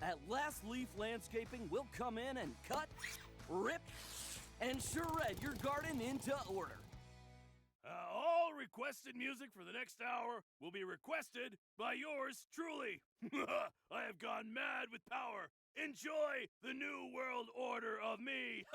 At Last Leaf Landscaping, we'll come in and cut, rip, and shred your garden into order. All requested music for the next hour will be requested by yours truly. I have gone mad with power. Enjoy the new world order of me.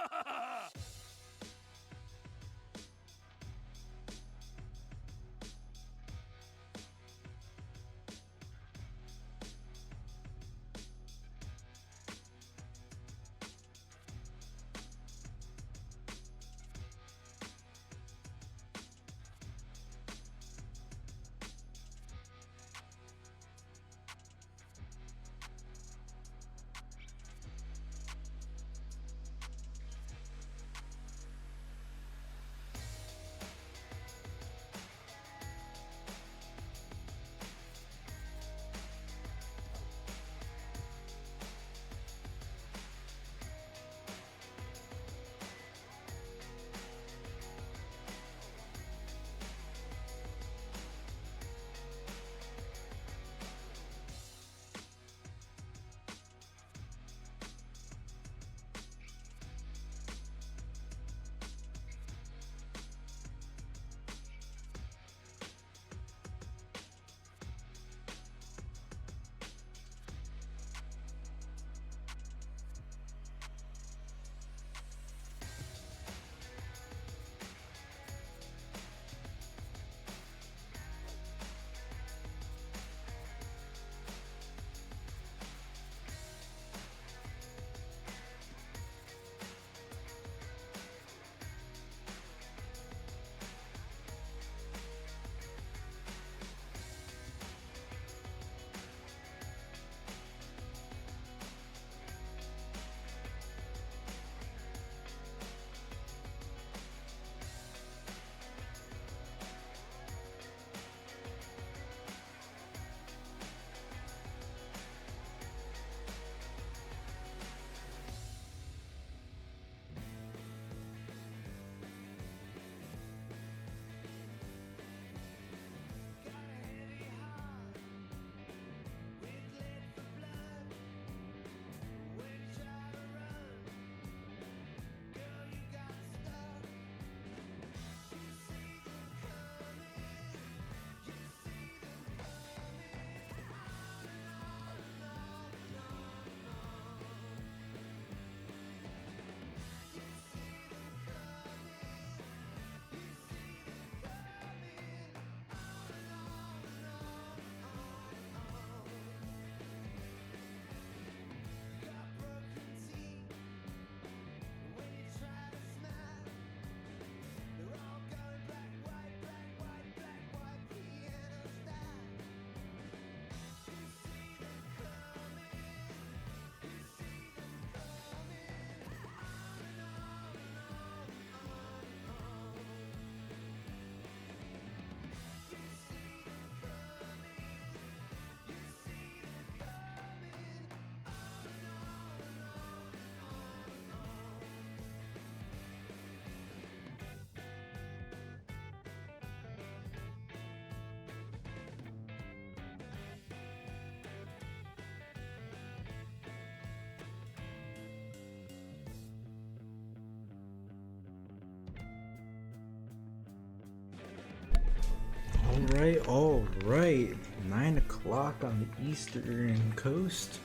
All right. 9 o'clock on the eastern coast.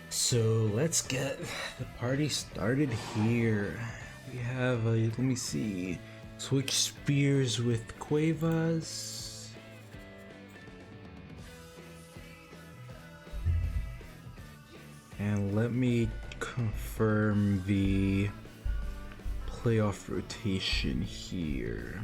So let's get the party started here. We have, let me see, switch spears with Cuevas. And let me confirm the playoff rotation here.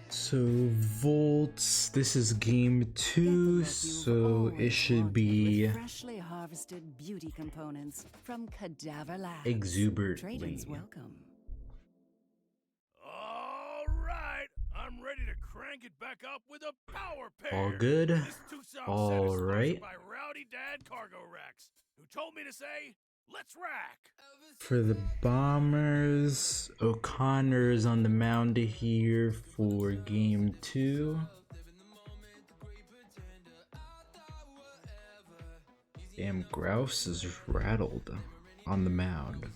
So volts, this is game 2, so it should be freshly harvested beauty components from Cadaver Labs. exuberantly. Trade-ins welcome. All right, I'm ready to crank it back up with a power pair. All good? This two-song set is All sponsored right. by Rowdy Dad Cargo Racks, who told me to say, Let's rack. For the Bombers, O'Connor's on the mound here for game 2. Damn, Grouse is rattled on the mound.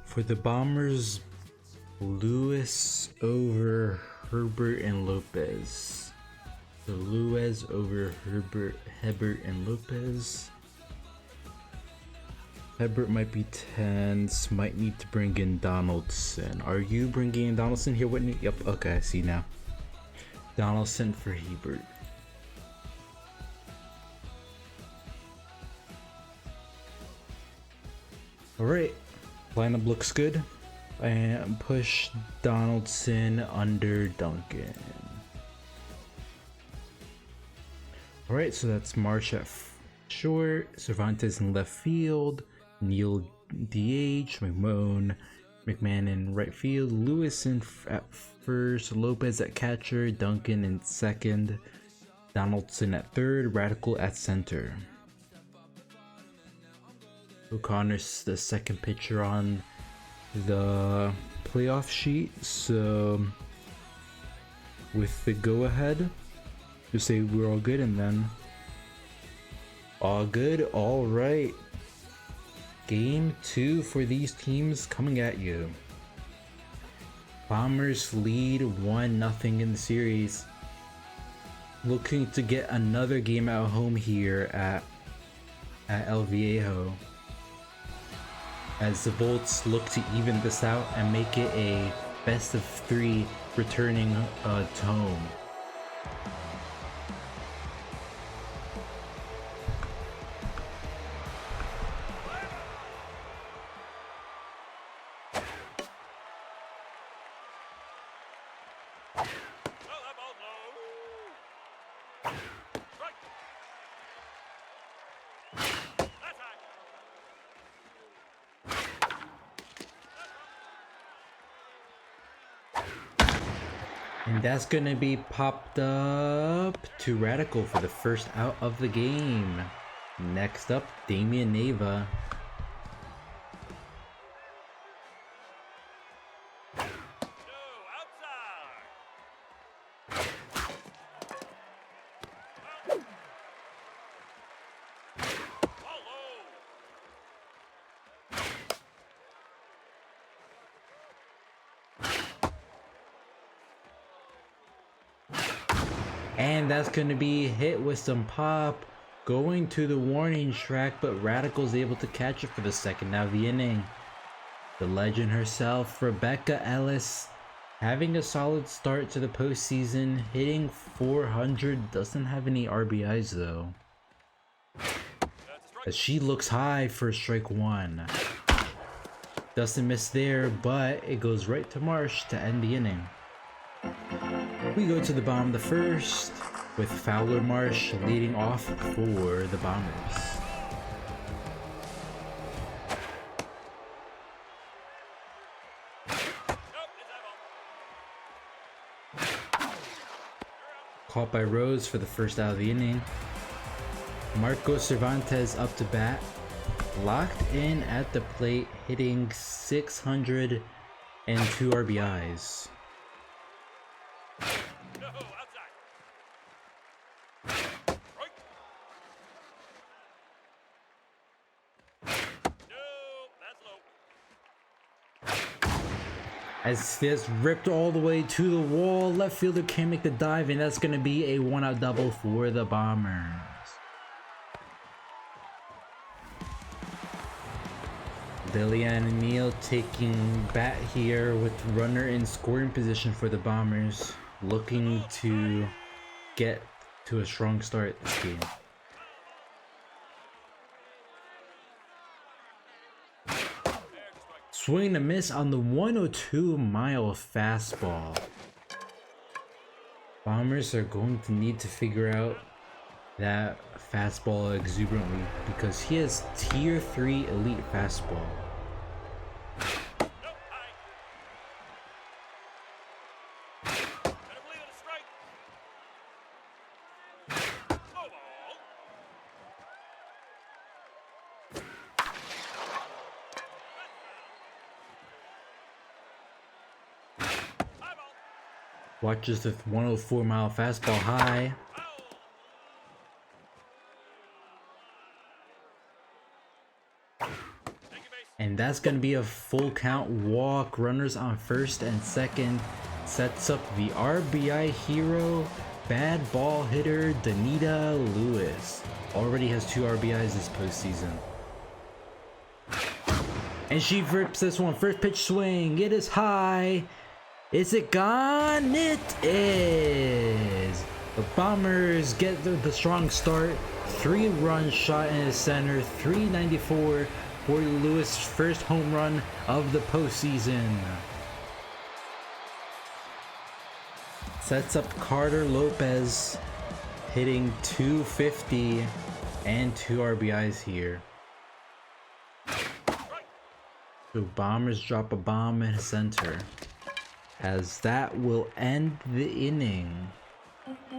For the Bombers, Lewis over Herbert and Lopez. So Lewis over Hebert and Lopez. Hebert might be tense, might need to bring in Donaldson. Are you bringing in Donaldson here, Whitney? Yep, okay, I see now. Donaldson for Hebert. Alright, lineup looks good. And push Donaldson under Duncan. Alright, so that's Marsh at short, Cervantes in left field, Neal DH, McMahon in right field, Lewis at first, Lopez at catcher, Duncan in second, Donaldson at third, Radical at center. O'Connor's the second pitcher on the playoff sheet, so with the go-ahead, just say we're all good and then all good. All right, game 2 for these teams coming at you. Bombers lead 1-0 in the series, looking to get another game at home here at El Viejo, as the Bolts look to even this out and make it a best of 3 returning to home. And that's gonna be popped up to Radical for the first out of the game. Next up, Damian Neva. And that's going to be hit with some pop, going to the warning track, but Radical's able to catch it for the second out of the inning. The legend herself, Rebecca Ellis, having a solid start to the postseason, hitting 400, doesn't have any RBIs though, as she looks high for strike 1. Doesn't miss there, but it goes right to Marsh to end the inning. We go to the bottom of the first, with Fowler Marsh leading off for the Bombers. Caught by Rose for the first out of the inning. Marco Cervantes up to bat, locked in at the plate, hitting 602 RBIs. As this ripped all the way to the wall, left fielder can't make the dive, and that's going to be a 1-out double for the Bombers. Lillian Neal taking bat here with runner in scoring position for the Bombers, looking to get to a strong start this game. Swing and a miss on the 102-mile fastball. Bombers are going to need to figure out that fastball exuberantly because he has tier 3 elite fastball. Watches the 104-mile fastball high. And that's going to be a full count walk. Runners on first and second. Sets up the RBI hero, bad ball hitter, Danita Lewis. Already has 2 RBIs this postseason. And she rips this one. First pitch swing. It is high. Is it gone? It is. The Bombers get the strong start. 3-run shot in the center. 394 for Lewis' first home run of the postseason. Sets up Carter Lopez, hitting 250 and 2 RBIs here. So Bombers drop a bomb in center, as that will end the inning.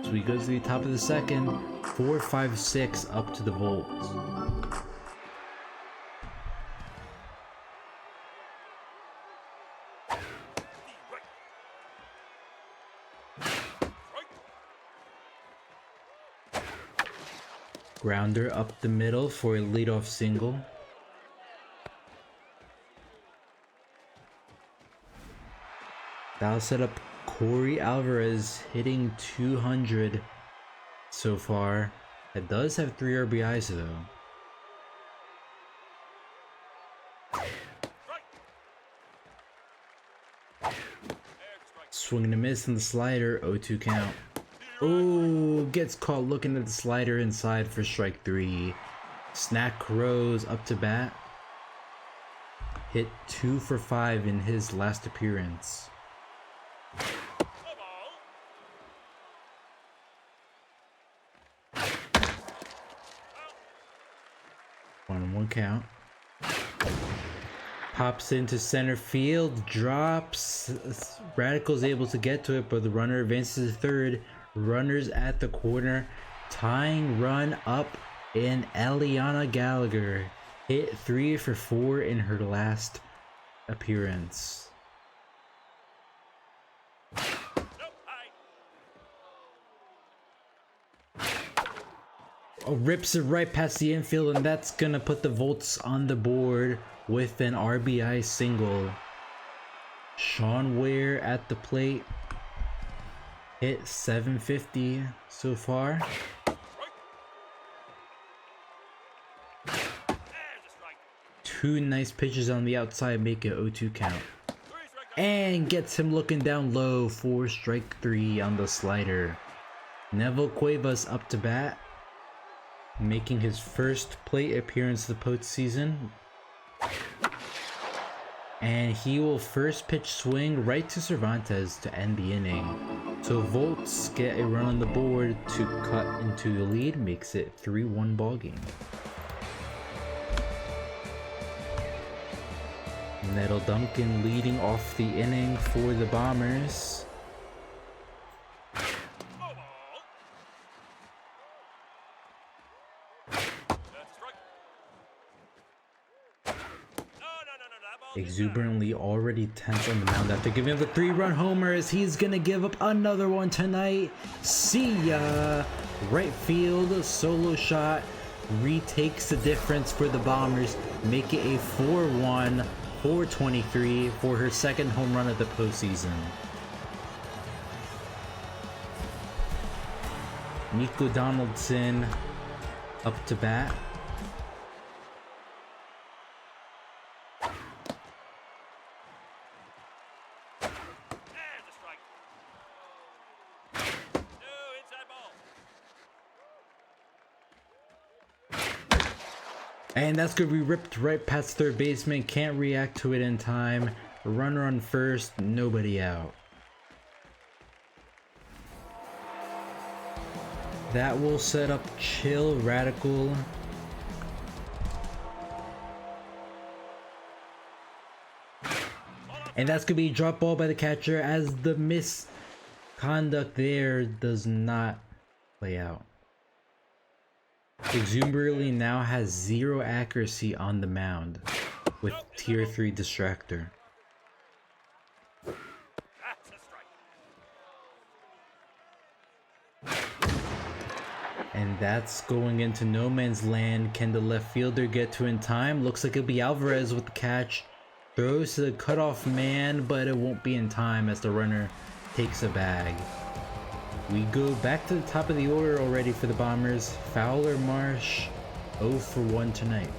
So he goes to the top of the second, 4-5-6 up to the Volts. Grounder up the middle for a leadoff single. That'll set up Corey Alvarez, hitting 200 so far. That does have 3 RBIs though. Swing and a miss on the slider, 0-2 count. Oh, gets caught looking at the slider inside for strike 3. Snack Rose up to bat. Hit 2 for 5 in his last appearance. 1-1 count. Pops into center field, drops. Radical's able to get to it, but the runner advances to third. Runners at the corner. Tying run up in Eliana Gallagher. Hit 3 for 4 in her last appearance. Oh, rips it right past the infield, and that's gonna put the Volts on the board with an RBI single. Sean Ware at the plate. Hit 750 so far. Two nice pitches on the outside make it 0-2 count. And gets him looking down low for strike 3 on the slider. Neville Cuevas up to bat, making his first plate appearance of the postseason. And he will first pitch swing right to Cervantes to end the inning. So Volts get a run on the board to cut into the lead, makes it 3-1 ballgame. Nettle Duncan leading off the inning for the Bombers. Exuberantly already tense on the mound after giving up a 3-run homer, as he's gonna give up another one tonight. See ya! Right field solo shot retakes the difference for the Bombers, make it a 4-1, 423 for her second home run of the postseason. Nico Donaldson up to bat. And that's gonna be ripped right past third baseman. Can't react to it in time. Runner on first, nobody out. That will set up Chill Radical. And that's gonna be a drop ball by the catcher as the misconduct there does not play out. Exuberantly now has 0 accuracy on the mound with tier 3 distractor. And that's going into no man's land. Can the left fielder get to in time? Looks like it'll be Alvarez with the catch. Throws to the cutoff man, but it won't be in time as the runner takes a bag. We go back to the top of the order already for the Bombers. Fowler, Marsh, 0 for 1 tonight.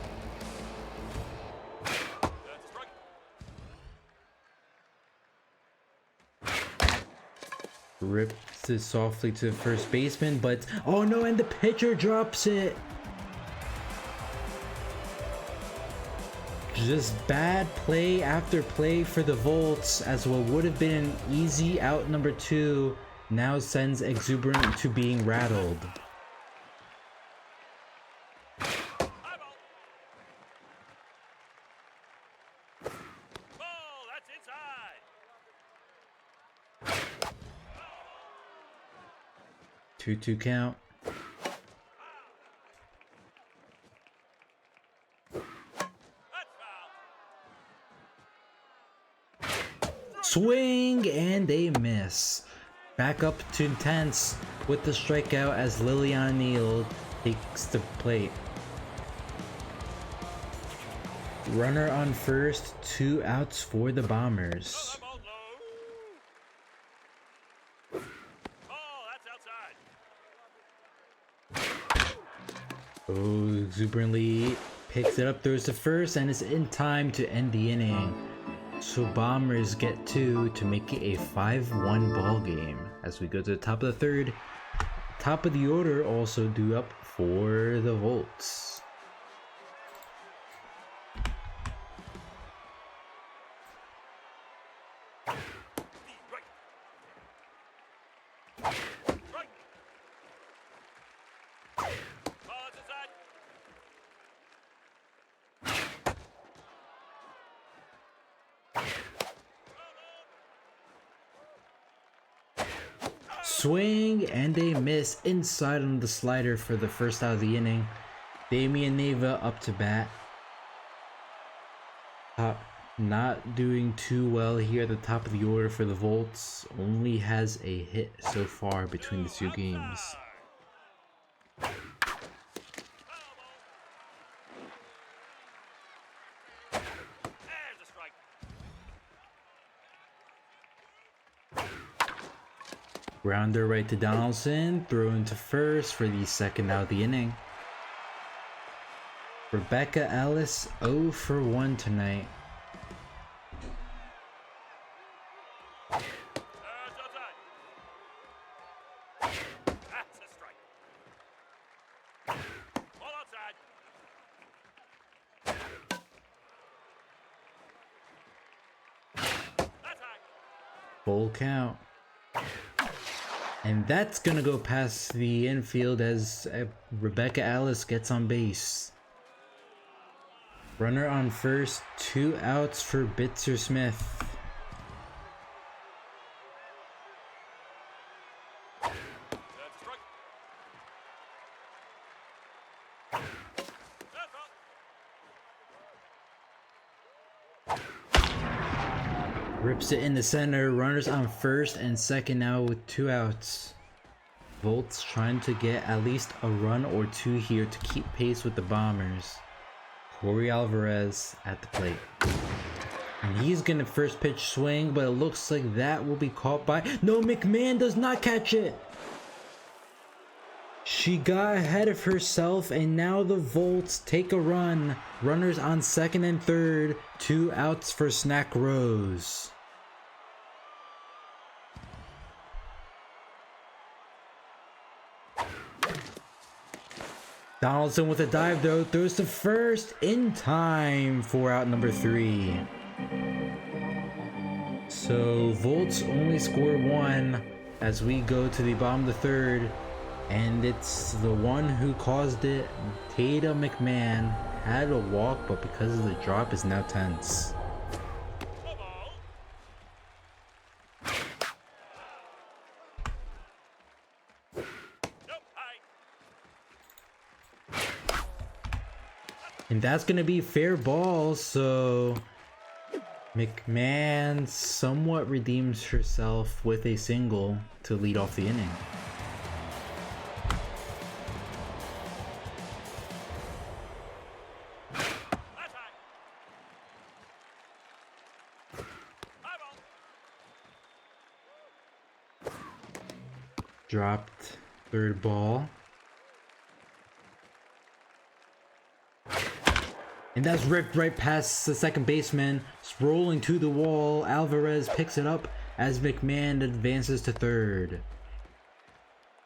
Rips it softly to the first baseman, but oh no, and the pitcher drops it. Just bad play after play for the Volts, as what would have been an easy out number 2 now sends Exuberant to being rattled. Ball, that's inside. 2-2 count. Swing and a miss. Back up to intense with the strikeout as Lilian Neal takes the plate. Runner on first, 2 outs for the Bombers. Oh, exuberantly picks it up, throws to first, and is in time to end the inning. So Bombers get 2 to make it a 5-1 ball game. As we go to the top of the 3rd, top of the order also due up for the Volts. Swing and a miss inside on the slider for the first out of the inning. Damian Neva up to bat. Not doing too well here at the top of the order for the Volts. Only has a hit so far between the 2 games. Grounder right to Donaldson, thrown to first for the second out of the inning. Rebecca Ellis 0 for 1 tonight. Full count. And that's gonna go past the infield as Rebecca Ellis gets on base. Runner on first, 2 outs for Bitzer Smith. Rips it in the center. Runners on first and second now with 2 outs. Volts trying to get at least a run or 2 here to keep pace with the Bombers. Corey Alvarez at the plate. And he's gonna first pitch swing, but it looks like that will be caught by... No, McMahon does not catch it! She got ahead of herself, and now the Volts take a run. Runners on second and third. 2 outs for Snack Rose. Donaldson with a dive though, throws to first in time for out number 3. So Volts only score 1 as we go to the bottom of the 3rd. And it's the one who caused it. Tatum McMahon had a walk, but because of the drop is now tense. And that's gonna be fair ball, so McMahon somewhat redeems herself with a single to lead off the inning. Dropped third ball. And that's ripped right past the second baseman, rolling to the wall. Alvarez picks it up as McMahon advances to third.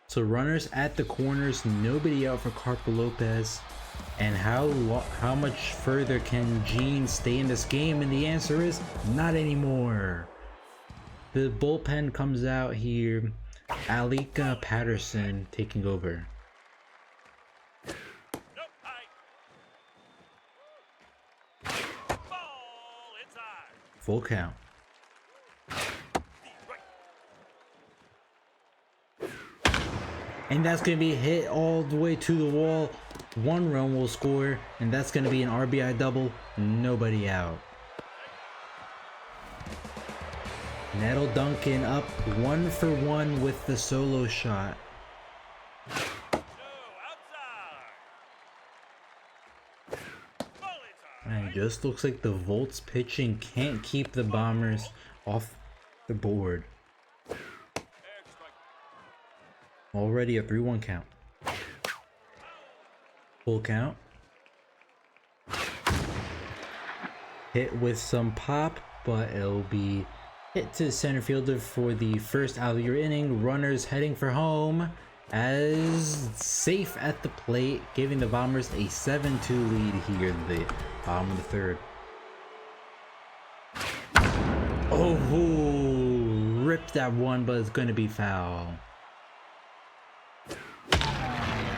So runners at the corners, nobody out for Carpa Lopez. And how much further can Gene stay in this game? And the answer is not anymore. The bullpen comes out here. Alika Patterson taking over. Full count. And that's going to be hit all the way to the wall. 1 run will score, and that's going to be an RBI double. Nobody out. Nettle Duncan up 1 for 1 with the solo shot. And it just looks like the Volts pitching can't keep the Bombers off the board. Already a 3-1 count. Full count. Hit with some pop, but it'll be hit to the center fielder for the first out of your inning. Runners heading for home as safe at the plate, giving the Bombers a 7-2 lead here in the bottom of the third. Oh, ripped that one, but it's going to be foul.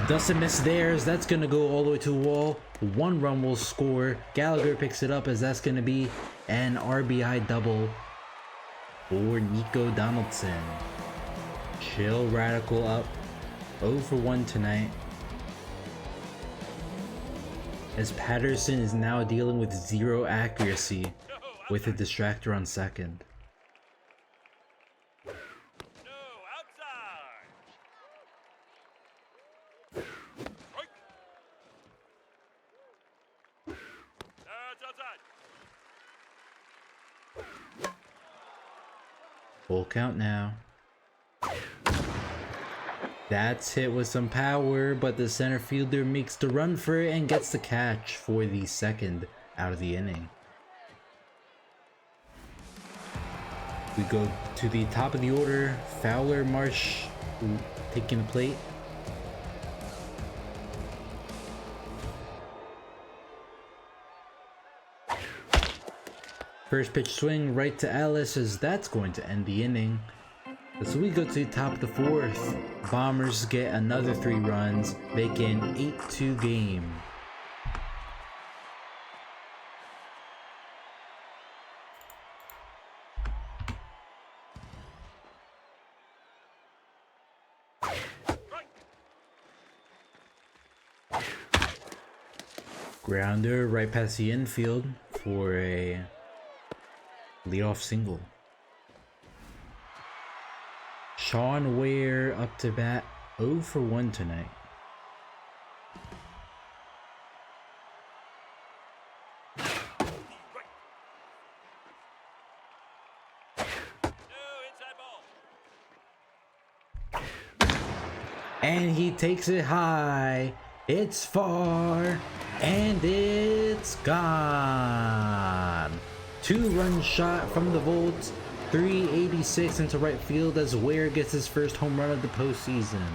Doesn't miss theirs. That's going to go all the way to the wall. 1 run will score. Gallagher picks it up as that's going to be an RBI double for Nico Donaldson. Chill Radical up 0 for 1 tonight, as Patterson is now dealing with 0 accuracy with a distractor on second. Full count now. That's hit with some power, but the center fielder makes the run for it and gets the catch for the second out of the inning. We go to the top of the order. Fowler, Marsh taking the plate. First pitch swing right to Ellis, as that's going to end the inning. So we go to the top of the fourth. Bombers get another 3 runs, making 8-2 game. Grounder right past the infield for a leadoff single. Sean Ware up to bat 0 for 1 tonight. And he takes it high. It's far. And it's gone. 2-run shot from the Volts. 386 into right field as Ware gets his first home run of the postseason.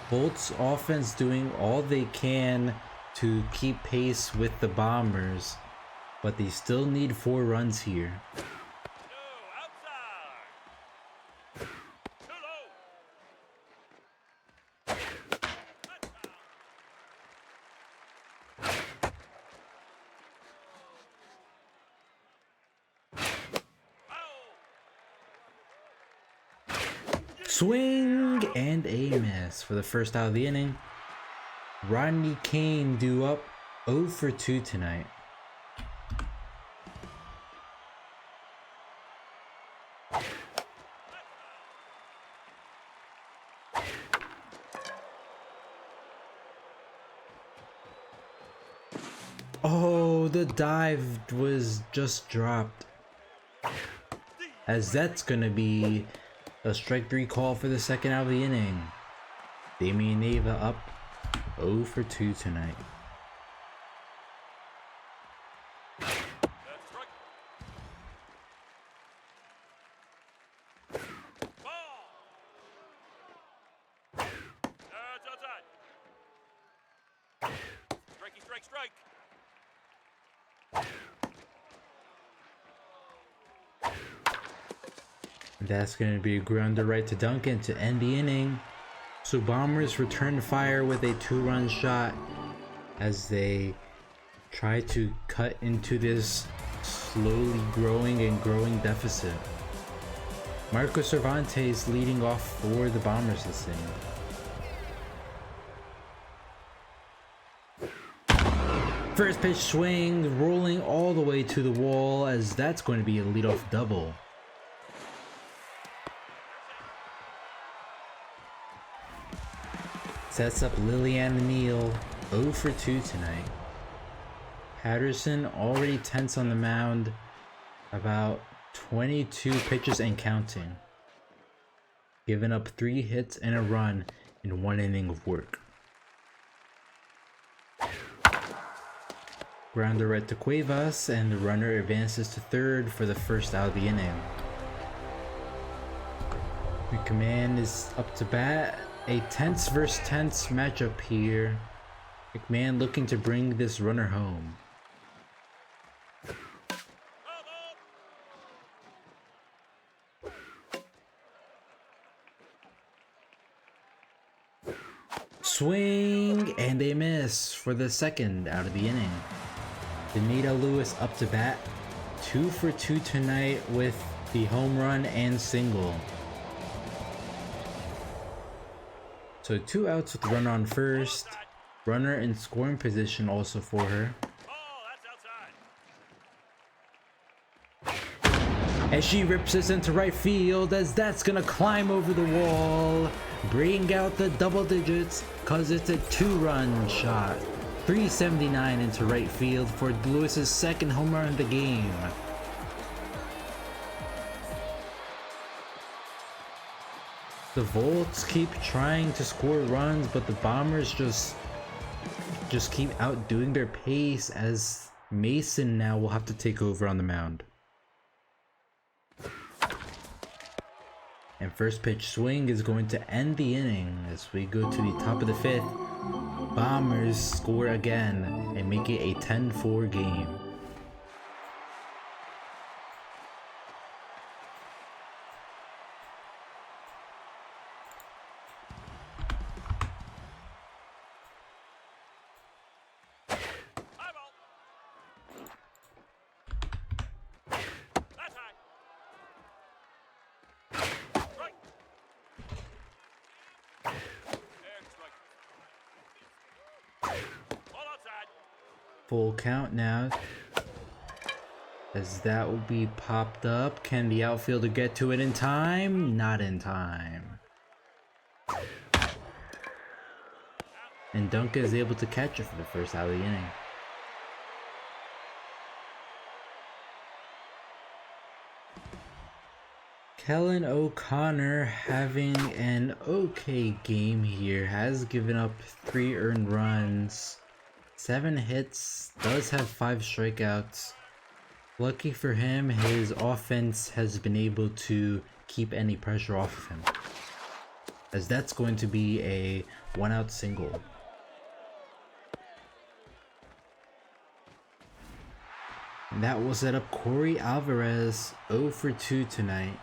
Volts offense doing all they can to keep pace with the Bombers, but they still need 4 runs here. Swing and a miss for the first out of the inning. Rodney Kane due up 0 for 2 tonight. Oh, the dive was just dropped. As that's gonna be a strike 3 call for the second out of the inning. Damian Neva up 0 for 2 tonight. Strike. That's going to be a grounder right to Duncan to end the inning. So Bombers return fire with a 2-run shot as they try to cut into this slowly growing deficit. Marco Cervantes leading off for the Bombers this inning. First pitch swing, rolling all the way to the wall, as that's going to be a leadoff double. Sets up Lillian Neal 0 for 2 tonight. Patterson already tense on the mound, about 22 pitches and counting. Giving up 3 hits and a run in 1 inning of work. Grounder right to Cuevas, and the runner advances to third for the first out of the inning. McMahon is up to bat. A tense versus tense matchup here. McMahon looking to bring this runner home. Swing and a miss for the second out of the inning. Danita Lewis up to bat, 2 for 2 tonight with the home run and single. So 2 outs with runner on first, runner in scoring position also for her. As she rips this into right field, as that's gonna climb over the wall, bring out the double digits, cause it's a 2-run shot. 379 into right field for Lewis's second home run of the game. The Volts keep trying to score runs, but the Bombers just keep outdoing their pace, as Mason now will have to take over on the mound. And first pitch swing is going to end the inning as we go to the top of the 5th. Bombers score again and make it a 10-4 game. Full count now, as that will be popped up. Can the outfielder get to it in time? Not in time. And Duncan is able to catch it for the first out of the inning. Kellen O'Connor having an okay game here, has given up 3 earned runs. 7 hits, does have 5 strikeouts. Lucky for him, his offense has been able to keep any pressure off of him, as that's going to be a 1-out single. And that will set up Corey Alvarez 0 for 2 tonight.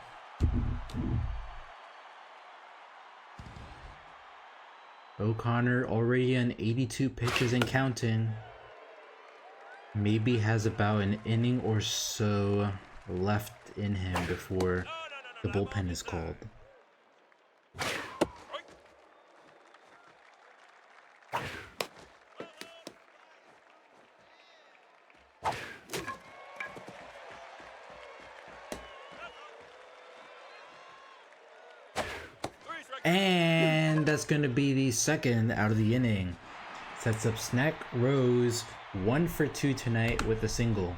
O'Connor already on 82 pitches and counting. Maybe has about an inning or so left in him before the bullpen is called. And that's going to be the second out of the inning. Sets up Snack Rose 1 for 2 tonight with a single.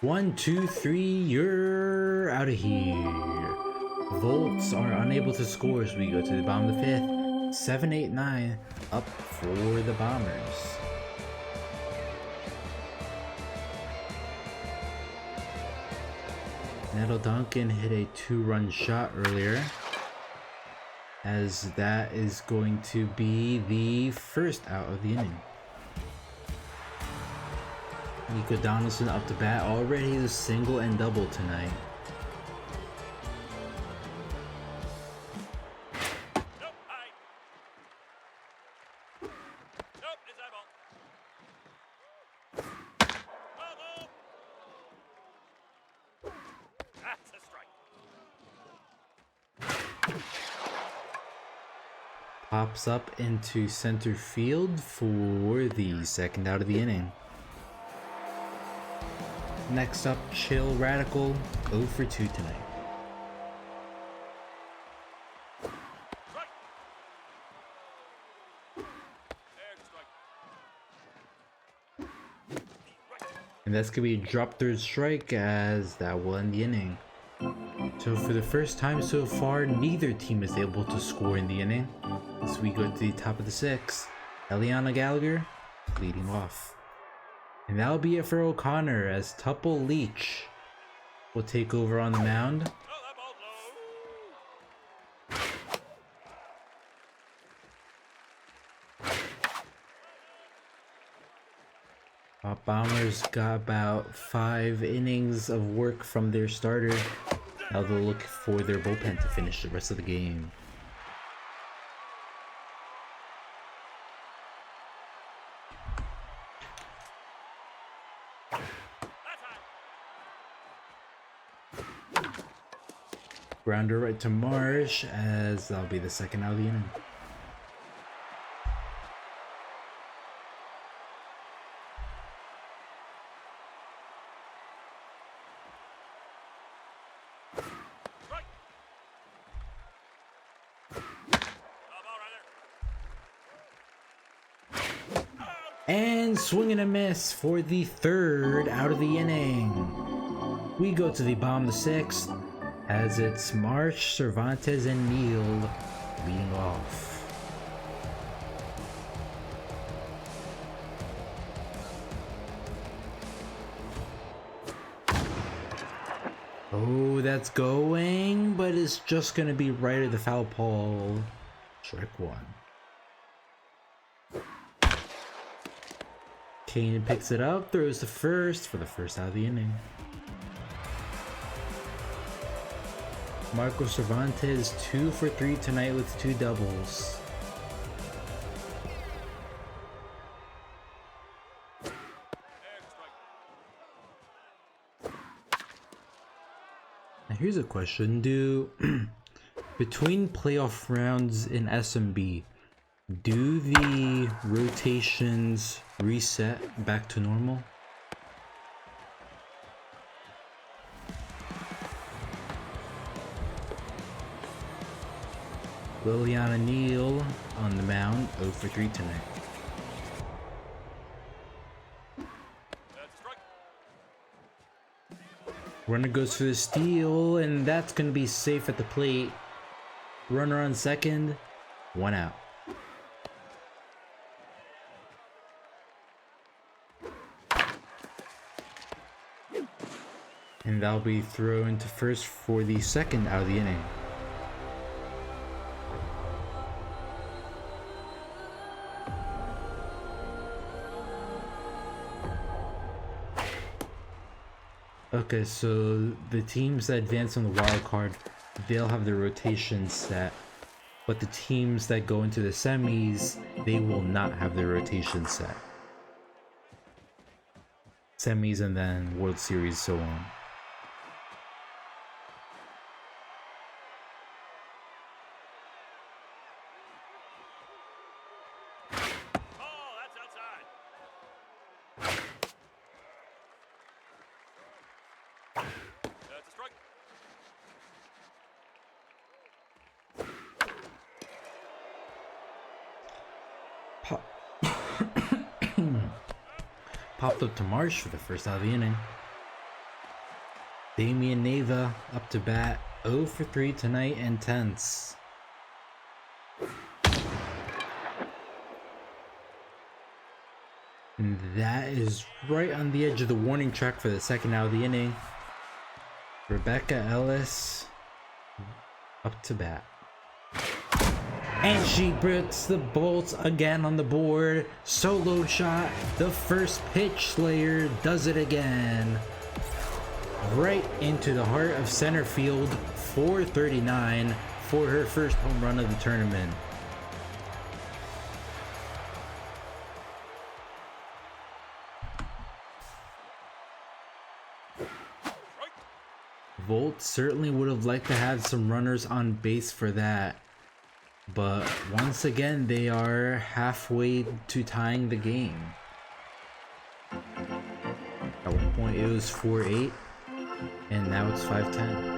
One, two, three, you're out of here. Volts are unable to score as we go to the bottom of the fifth. 7, 8, 9 up for the Bombers. Nettle Duncan hit a 2-run shot earlier, as that is going to be the first out of the inning. Nico Donaldson up to bat. Already a single and double tonight. Pops up into center field for the second out of the inning. Next up, Chill Radical, 0 for 2 tonight. And that's going to be a drop third strike, as that will end the inning. So for the first time so far, neither team is able to score in the inning. As we go to the top of the sixth, Eliana Gallagher leading off. And that'll be it for O'Connor, as Tuple Leach will take over on the mound. Bombers got about 5 innings of work from their starter. Now they'll look for their bullpen to finish the rest of the game. Grounder right to Marsh, as that'll be the second out of the inning. And swing and a miss for the third out of the inning. We go to the bottom of the sixth, as it's Marsh, Cervantes, and Neal leading off. Oh, that's going, but it's just going to be right at the foul pole. Strike one. Kane picks it up, throws the first for the first out of the inning. Marco Cervantes 2 for 3 tonight with 2 doubles. Now here's a question. Do between playoff rounds in SMB, do the rotations reset back to normal? Liliana Neal on the mound, 0 for 3 tonight. Runner goes for the steal, and that's going to be safe at the plate. Runner on second, 1 out. And that'll be thrown to first for the second out of the inning. Okay, so the teams that advance on the wild card, they'll have their rotation set, but the teams that go into the semis, they will not have their rotation set. Semis and then World Series, so on. Popped up to Marsh for the first out of the inning. Damian Neva up to bat, 0 for 3 tonight and tense. And that is right on the edge of the warning track for the second out of the inning. Rebecca Ellis up to bat. And she puts the bolts again on the board. Solo shot. The first pitch, Slayer does it again. Right into the heart of center field. 439 for her first home run of the tournament. Volt certainly would have liked to have some runners on base for that. But once again, they are halfway to tying the game. At one point it was 4-8, and now it's 5-10.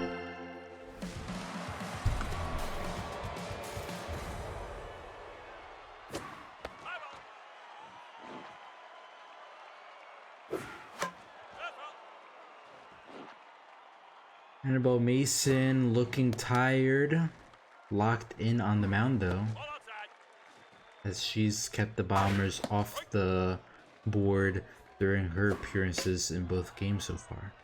Annabelle Mason looking tired, locked in on the mound though, as she's kept the Bombers off the board during her appearances in both games so far.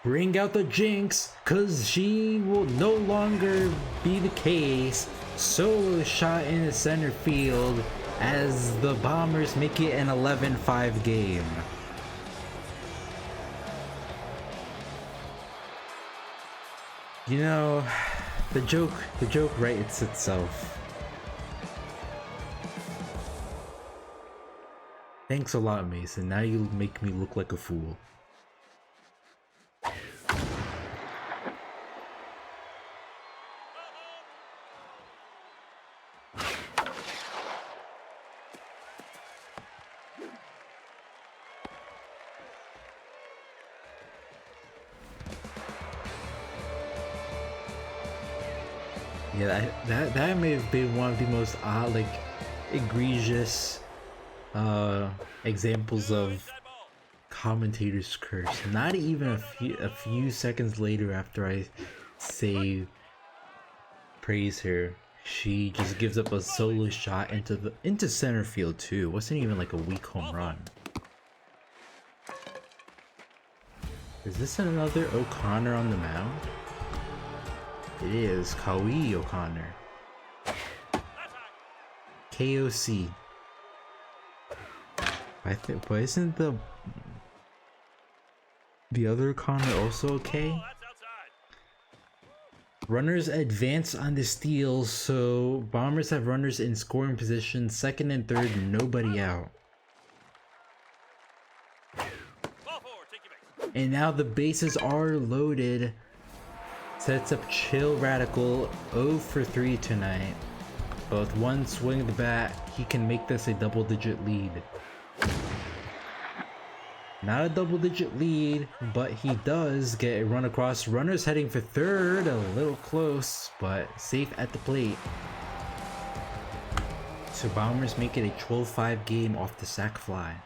Bring out the jinx, cause she will no longer be the case. Solo shot in the center field as the Bombers make it an 11-5 game. You know, the joke writes itself. Thanks a lot, Mason. Now you make me look like a fool. Yeah, that may have been one of the most odd, like, egregious examples of commentator's curse. Not even a few seconds later after I say praise her, she just gives up a solo shot into center field too. It wasn't even like a weak home run. Is this another O'Connor on the mound? It is Kawi O'Connor. KOC. I think, but isn't the other O'Connor also okay? Runners advance on the steal, so Bombers have runners in scoring position, second and third, nobody out. And now the bases are loaded. Sets up Chill Radical, 0 for 3 tonight. But with one swing of the bat, he can make this a double-digit lead. Not a double-digit lead, but he does get a run across. Runners heading for third, a little close, but safe at the plate. So Bombers make it a 12-5 game off the sac fly.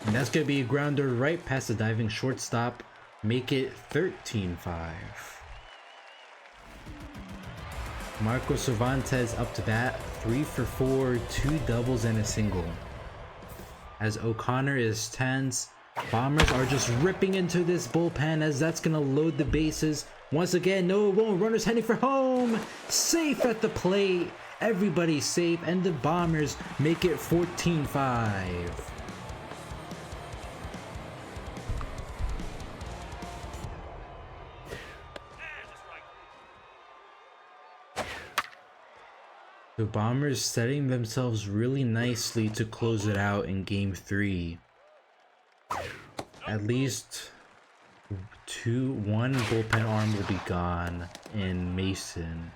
And that's going to be a grounder right past the diving shortstop. Make it 13-5. Marco Cervantes up to bat. 3 for 4, 2 doubles and a single. As O'Connor is tense, Bombers are just ripping into this bullpen as that's going to load the bases. Once again, no, it won't. Runners heading for home. Safe at the plate. Everybody's safe, and the Bombers make it 14-5. The Bombers setting themselves really nicely to close it out in Game 3. At least one bullpen arm will be gone in Mason.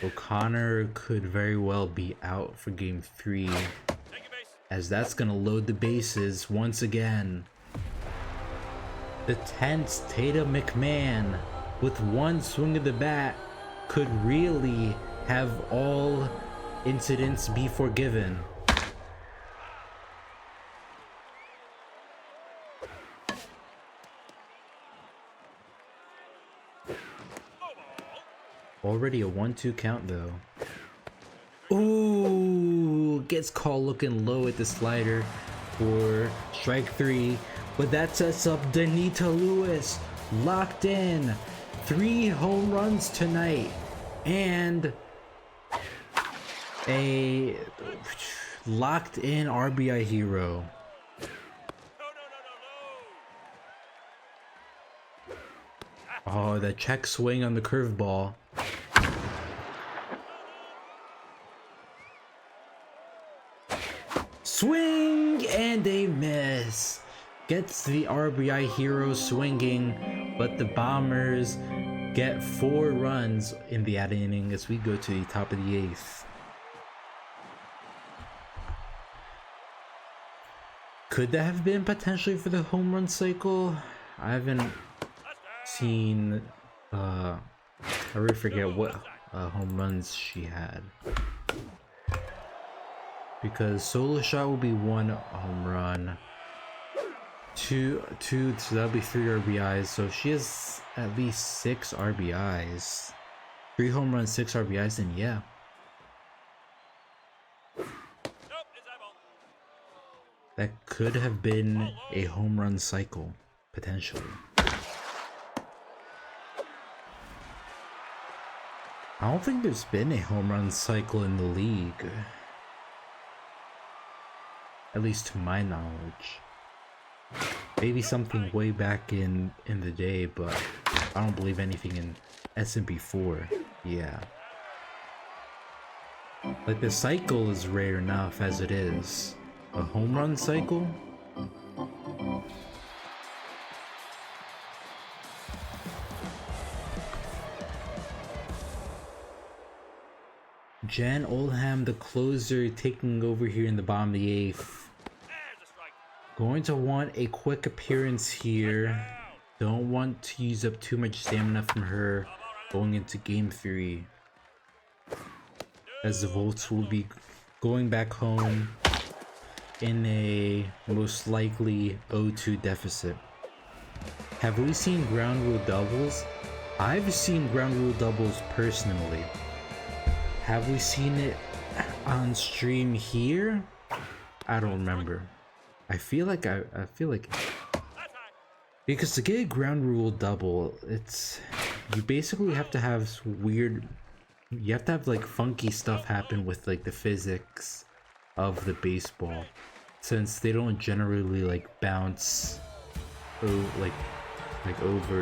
O'Connor could very well be out for Game 3, as that's going to load the bases once again. The tense Tatum McMahon, with one swing of the bat, could really have all incidents be forgiven. Already a 1-2 count though. Ooh, gets called looking low at the slider for strike 3, but that sets up Danita Lewis, locked in. 3 home runs tonight and a locked in RBI hero. Oh, that check swing on the curveball. Swing and a miss. Gets the RBI hero swinging, but the Bombers get 4 runs in the added inning as we go to the top of the 8th. Could that have been potentially for the home run cycle? I haven't seen, I really forget what home runs she had. Because solo shot will be 1 home run. 2, so that'll be 3 RBIs. So she has at least 6 RBIs. 3 home runs, 6 RBIs, and yeah. That could have been a home run cycle, potentially. I don't think there's been a home run cycle in the league. At least to my knowledge. Maybe something way back in the day, but I don't believe anything in S&P 4. Yeah. Like the cycle is rare enough as it is. A home run cycle? Jan Oldham, the closer, taking over here in the bottom of the 8th. Going to want a quick appearance here. Don't want to use up too much stamina from her going into game 3. As the Volts will be going back home in a most likely 0-2 deficit. Have we seen ground rule doubles? I've seen ground rule doubles personally. Have we seen it on stream here? I don't remember. I feel like because to get a ground rule double, you basically have to have you have to have like funky stuff happen with like the physics of the baseball, since they don't generally like bounce over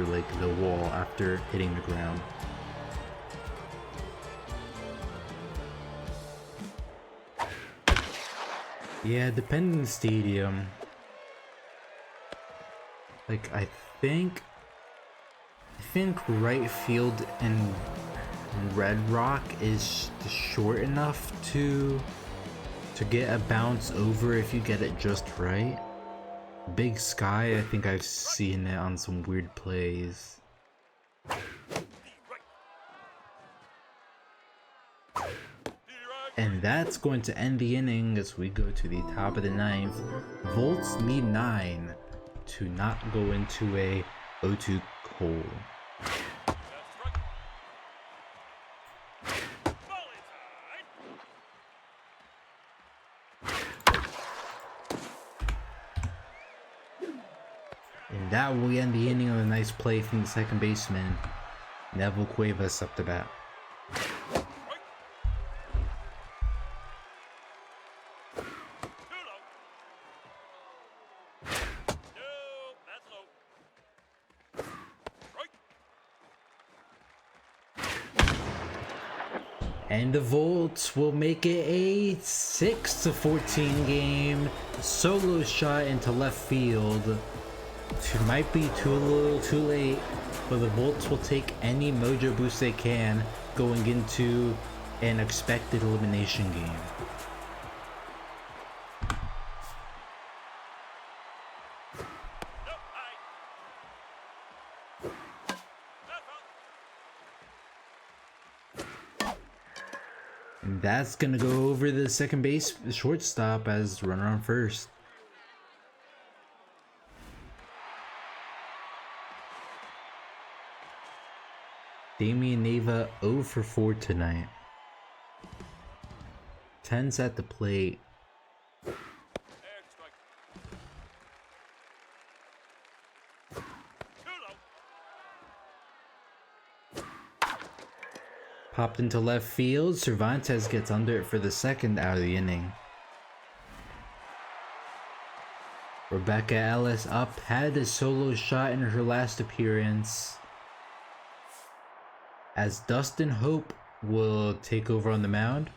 like the wall after hitting the ground. Yeah, depending on the stadium. Like I think right field in Red Rock is short enough to get a bounce over if you get it just right. Big Sky, I think I've seen it on some weird plays. And that's going to end the inning as we go to the top of the 9th. Volts need 9 to not go into a 0-2 hole. And that will end the inning on a nice play from the second baseman, Neville Cuevas, up the bat. And the Volts will make it a 6-14 game. Solo shot into left field. It might be a little too late, but the Volts will take any mojo boost they can going into an expected elimination game. That's gonna go over the second base shortstop as runner on first. Damian Neva 0 for 4 tonight. 10's at the plate. Popped into left field. Cervantes gets under it for the second out of the inning. Rebecca Ellis up, had a solo shot in her last appearance, as Dustin Hope will take over on the mound,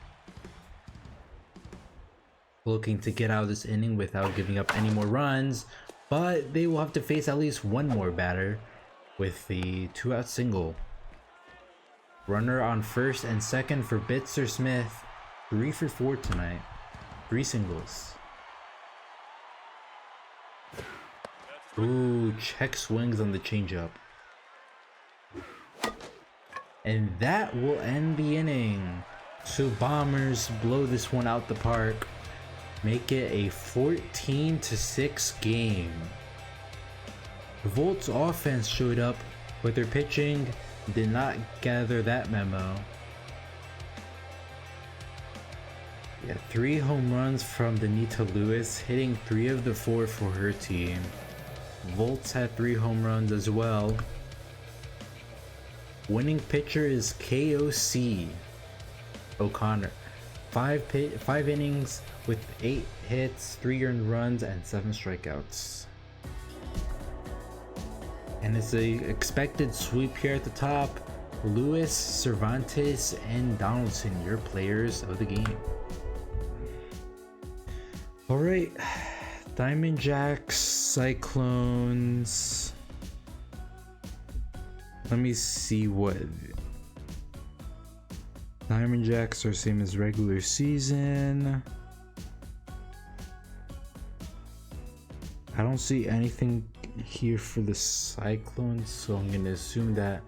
looking to get out of this inning without giving up any more runs, but they will have to face at least one more batter with the 2-out single. Runner on first and second for Bitzer Smith. 3 for 4 tonight. 3 singles. Ooh, check swings on the changeup. And that will end the inning. So Bombers blow this one out the park. Make it a 14-6 game. The Volts offense showed up, but their pitching did not gather that memo. Yeah, 3 home runs from Danita Lewis, hitting 3 of the 4 for her team. Volts had 3 home runs as well. Winning pitcher is KOC O'Connor. 5 innings with 8 hits, 3 earned runs, and 7 strikeouts. And it's a expected sweep here at the top. Lewis, Cervantes, and Donaldson, your players of the game. Alright, Diamond Jacks, Cyclones. Let me see what Diamond Jacks are same as regular season. I don't see anything here for the Cyclones, so I'm gonna assume that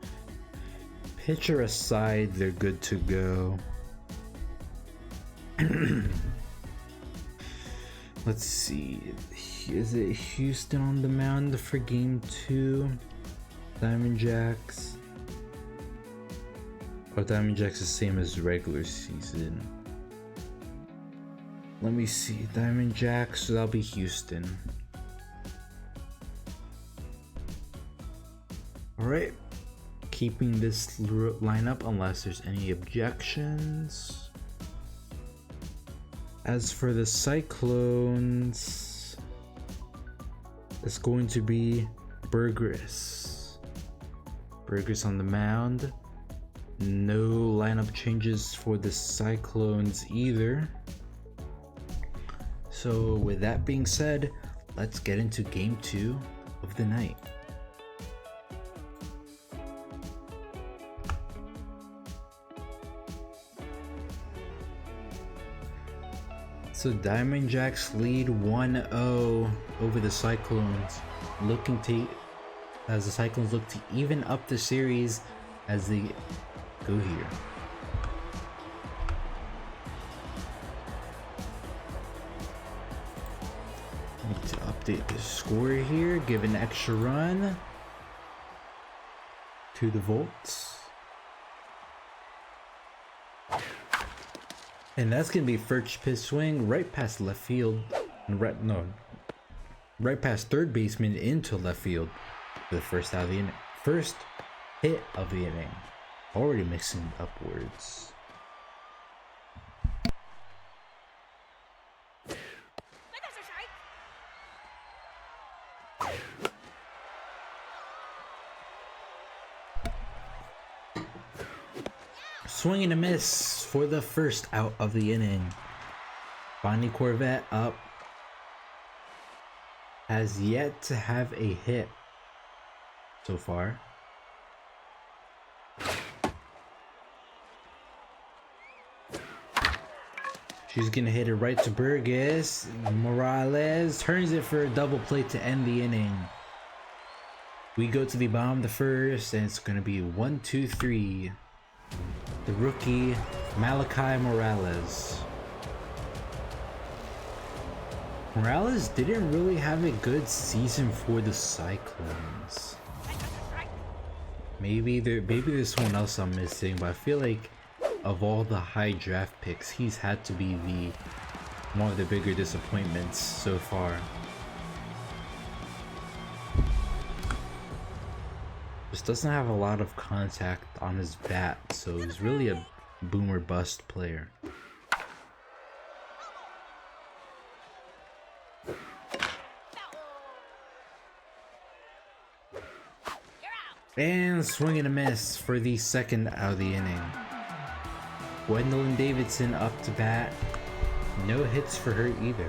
pitcher aside, they're good to go. Let's see, is it Houston on the mound for game 2? Diamond Jacks. Oh, Diamond Jacks the same as regular season. Let me see, Diamond Jacks, so that'll be Houston. Alright, keeping this lineup unless there's any objections. As for the Cyclones, it's going to be Burgess. Burgess on the mound. No lineup changes for the Cyclones either. So with that being said, let's get into game 2 of the night. So Diamond Jacks lead 1-0 over the Cyclones, as the Cyclones look to even up the series as they go here. Need to update the score here, give an extra run to the Volts. And that's gonna be first pitch swing right past left field, and right past third baseman into left field for the first out of the inning. First hit of the inning. Already mixing upwards. Swing and a miss for the first out of the inning. Bonnie Corvette up. Has yet to have a hit so far. She's gonna hit it right to Burgess. Morales turns it for a double play to end the inning. We go to the bottom of the first, and it's gonna be 1-2-3. The rookie Malachi Morales. Morales didn't really have a good season for the Cyclones. Maybe there's someone else I'm missing, but I feel like of all the high draft picks, he's had to be one of the bigger disappointments so far. Just doesn't have a lot of contact on his bat, so he's really a boomer bust player. And swing and a miss for the second out of the inning. Gwendolyn Davidson up to bat. No hits for her either.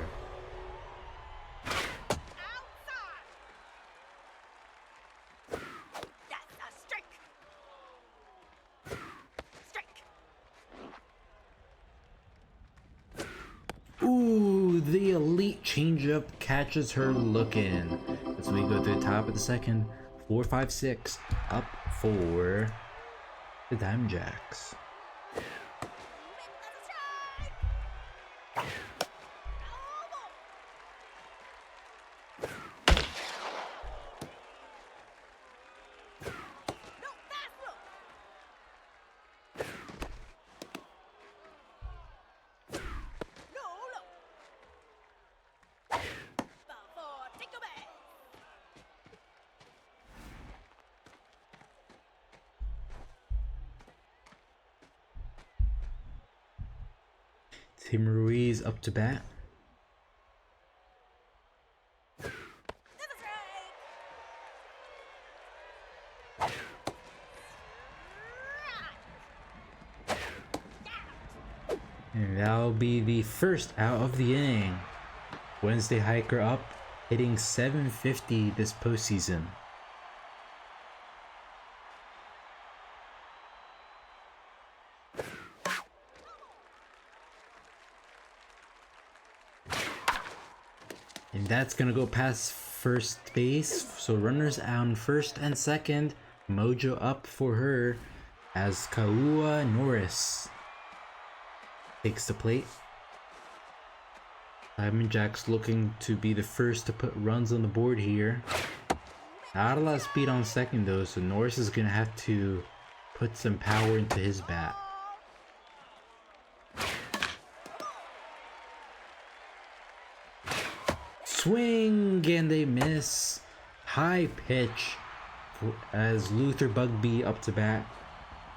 Ooh, the elite changeup catches her looking. As we go to the top of the second. 4-5-6 up for the Diamondbacks. Tim Ruiz up to bat. And that'll be the first out of the inning. Wednesday Hiker up, hitting .750 this postseason. And that's gonna go past first base. So runners on first and second. Mojo up for her as Kaua Norris takes the plate. Diamondbacks looking to be the first to put runs on the board here. Not a lot of speed on second though, so Norris is gonna have to put some power into his bat. Swing and they miss. High pitch as Luther Bugby up to bat,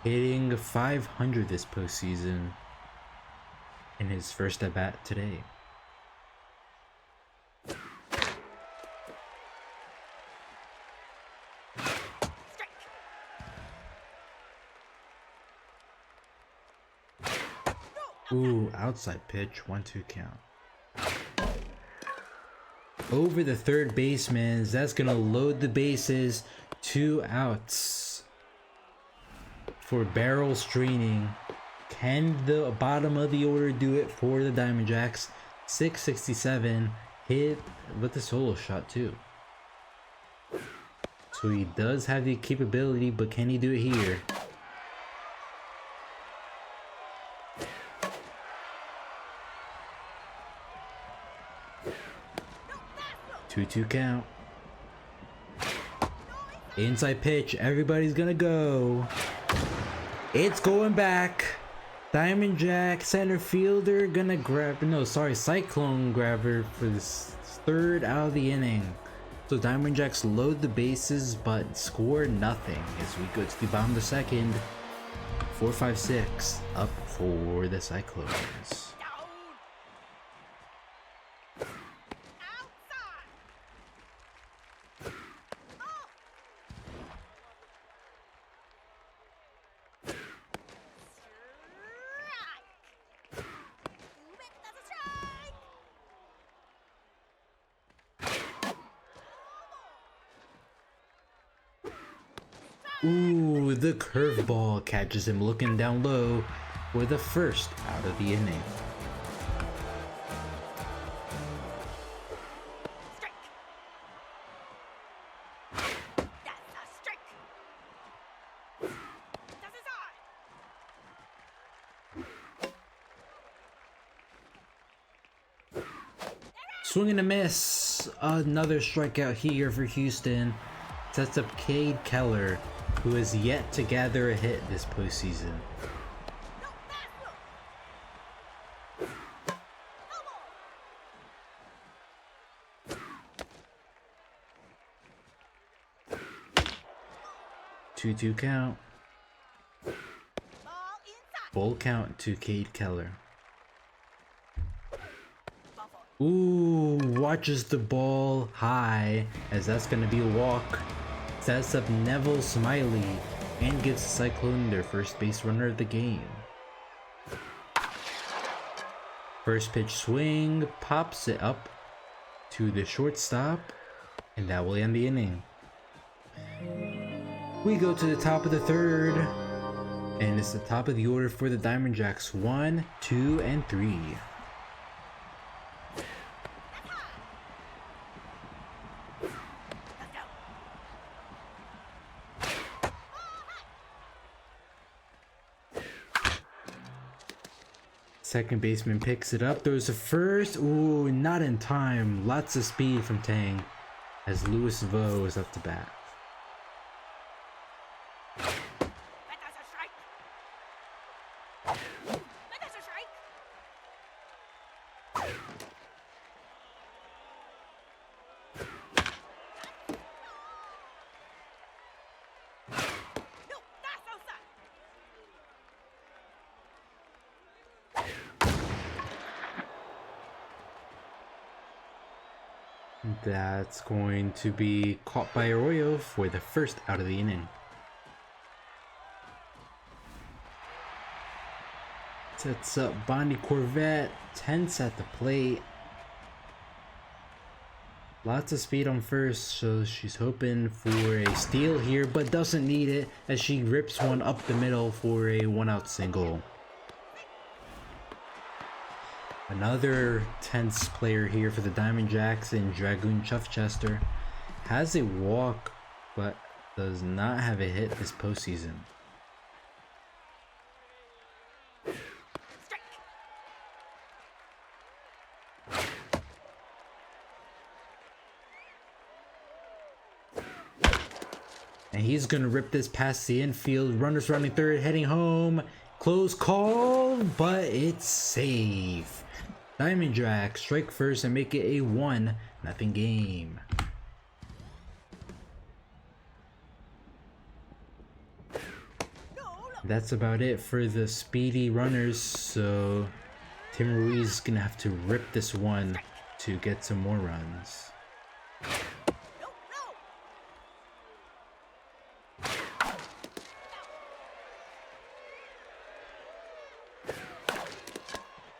hitting .500 this postseason in his first at bat today. Ooh, outside pitch, 1-2 count. Over the third baseman, that's gonna load the bases. 2 outs for barrel straining. Can the bottom of the order do it for the Diamondbacks? 667 hit with the solo shot too. So he does have the capability, but can he do it here? 2-2 count. Inside pitch. Everybody's gonna go. It's going back. Diamondback center fielder gonna grab. No, sorry, Cyclone grabber for this third out of the inning. So Diamondbacks load the bases but score nothing as we go to the bottom of the second. 4-5-6 up for the Cyclones. Ooh, the curveball catches him looking down low for the first out of the inning. Swing and a miss. Another strikeout here for Houston. Sets up Cade Keller, who has yet to gather a hit this postseason. 2-2 count. Full count to Cade Keller. Ooh, watches the ball high, as that's gonna be a walk. Sets up Neville Smiley and gives the Cyclone their first base runner of the game. First pitch swing, pops it up to the shortstop, and that will end the inning. We go to the top of the third, and it's the top of the order for the Diamond Jacks. 1, 2, and 3. Second baseman picks it up, throws the first. Ooh, not in time. Lots of speed from Tang as Louis Vo is up to bat. That's going to be caught by Arroyo for the first out of the inning. Sets up Bondi Corvette, tense at the plate. Lots of speed on first, so she's hoping for a steal here, but doesn't need it as she rips one up the middle for a 1-out single. Another tense player here for the Diamond Jacks in Dragoon Chuffchester. Has a walk, but does not have a hit this postseason. And he's gonna rip this past the infield. Runners running third, heading home. Close call, but it's safe. Diamond Jacks strike first and make it a 1-0 game. That's about it for the speedy runners, so Tim Ruiz is gonna have to rip this one to get some more runs.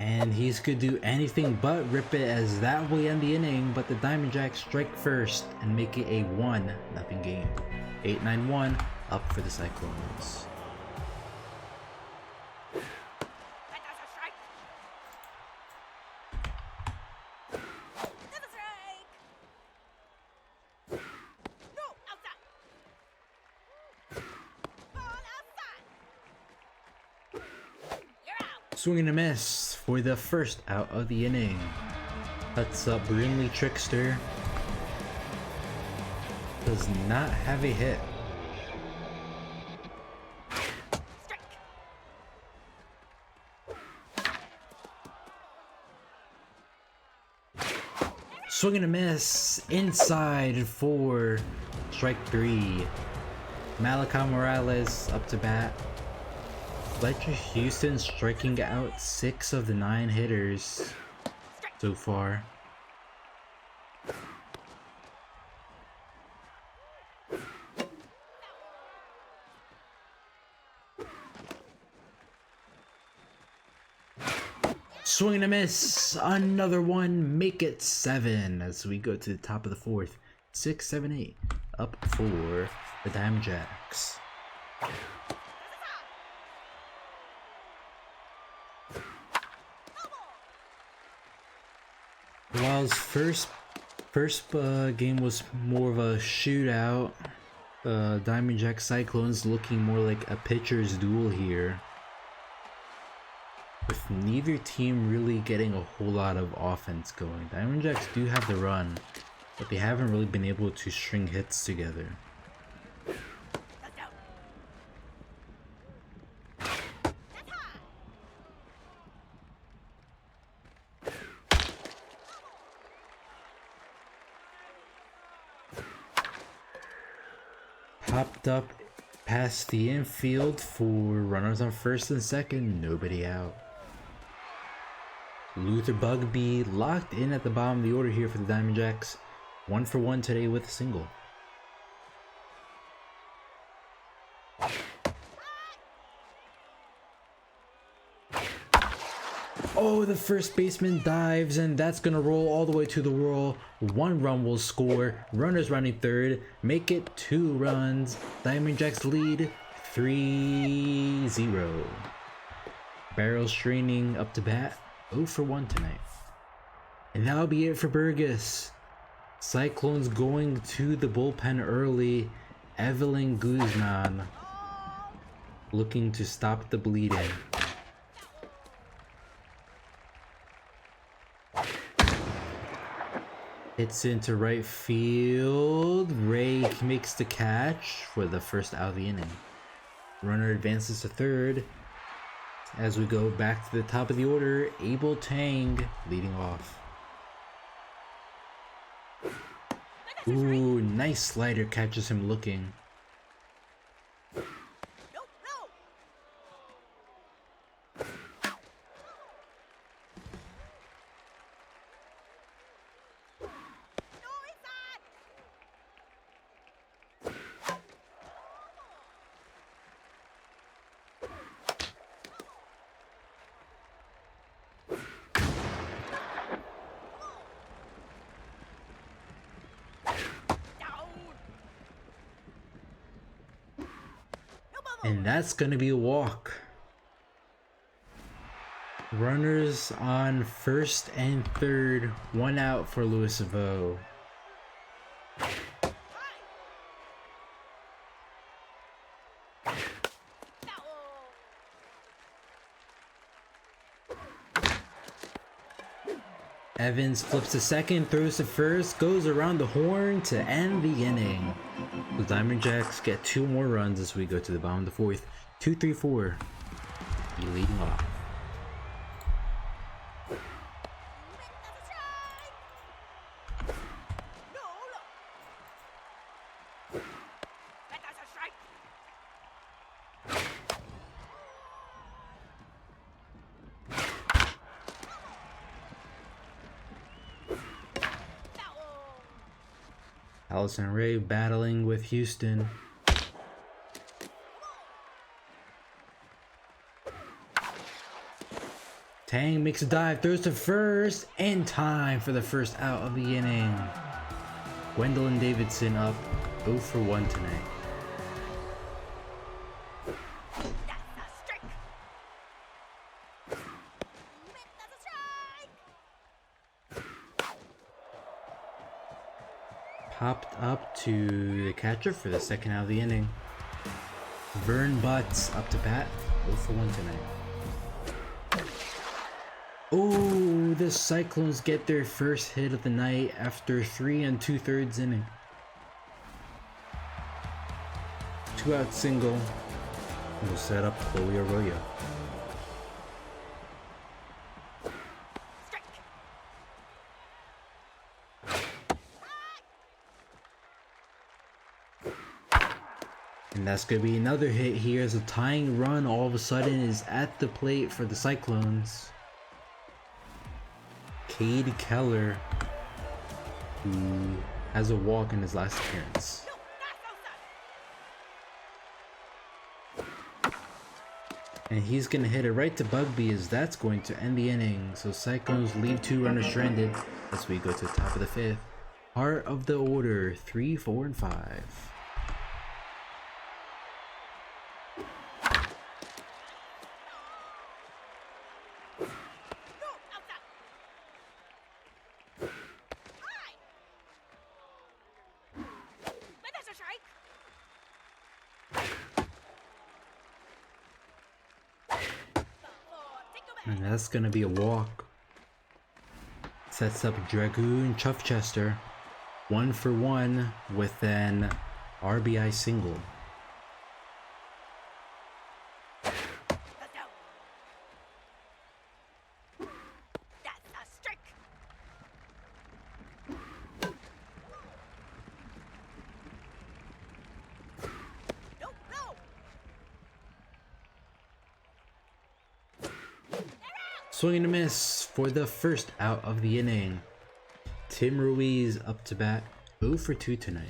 And he's gonna do anything but rip it, as that will end the inning, but the Diamond Jacks strike first and make it a 1-0 game. 8-9-1 up for the Cyclones. Swing and a miss for the first out of the inning. Cuts up Brinley Trickster. Does not have a hit. Swing and a miss inside for strike 3. Malachi Morales up to bat. Fletcher Houston striking out 6 of the 9 hitters so far. Swing and a miss, another one, make it 7 as we go to the top of the 4th. 6, 7, 8 up for the Diamond Jacks. While his first game was more of a shootout, Diamond Jack Cyclones looking more like a pitcher's duel here. with neither team really getting a whole lot of offense going. Diamondbacks do have the run, but they haven't really been able to string hits together. Popped up past the infield for runners on first and second, nobody out. Luther Bugby locked in at the bottom of the order here for the Diamondbacks. 1 for 1 today with a single. Oh, the first baseman dives, and that's gonna roll all the way to the wall. 1 run will score. Runners running third. Make it 2 runs. Diamondbacks lead 3-0. Barrels straining up to bat. 0 for 1 tonight. And that'll be it for Burgess. Cyclones going to the bullpen early. Evelyn Guzman looking to stop the bleeding. Hits into right field. Ray makes the catch for the first out of the inning. Runner advances to third. As we go back to the top of the order, Abel Tang leading off. Ooh, nice slider catches him looking. And that's gonna be a walk. Runners on first and third, 1 out for Louis Avo. Evans flips to second, throws to first, goes around the horn to end the inning. The Diamondbacks get 2 more runs as we go to the bottom of the 4th. 2-3-4. Leading off. Allison Ray battling with Houston. Tang makes a dive, throws to first, in time for the first out of the inning. Gwendolyn Davidson up 0 for 1 tonight. Popped up to the catcher for the second out of the inning. Vern Butts up to bat, 0 for 1 tonight. Oh, the Cyclones get their first hit of the night after 3 2/3 inning. 2-out single will set up Chloe Arroyo. And that's going to be another hit here as a tying run all of a sudden is at the plate for the Cyclones. Cade Keller, who has a walk in his last appearance. And he's going to hit it right to Bugby as that's going to end the inning. So Cyclones leave 2 runners stranded as we go to the top of the 5th. Heart of the order, 3, 4, and 5. And that's gonna be a walk. Sets up Dragoon Chuffchester 1-for-1 with an RBI single. Swing and a miss for the first out of the inning. Tim Ruiz up to bat, 0 for 2 tonight.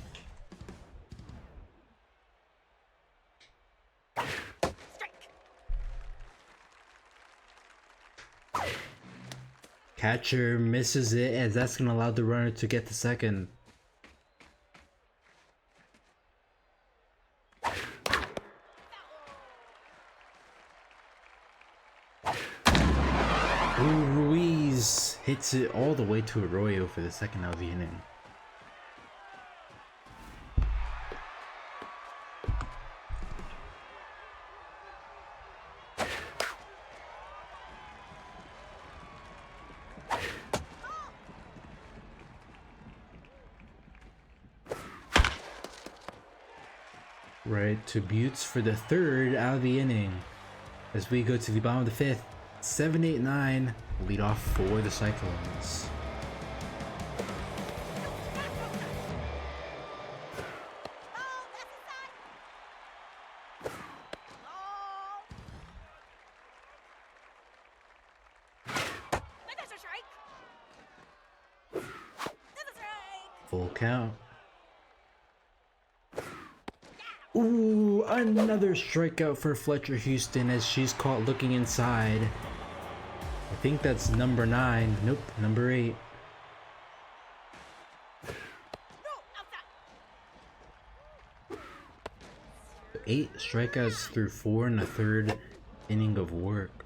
Catcher misses it as that's going to allow the runner to get to second. Ooh, Ruiz hits it all the way to Arroyo for the second out of the inning. Right to Buttes for the third out of the inning. As we go to the bottom of the fifth, 7-8-9 lead off for the Cyclones. Full count. Ooh, another strikeout for Fletcher Houston as she's caught looking inside. I think that's number 9. Nope, number 8. Eight strikeouts through 4 and a third inning of work.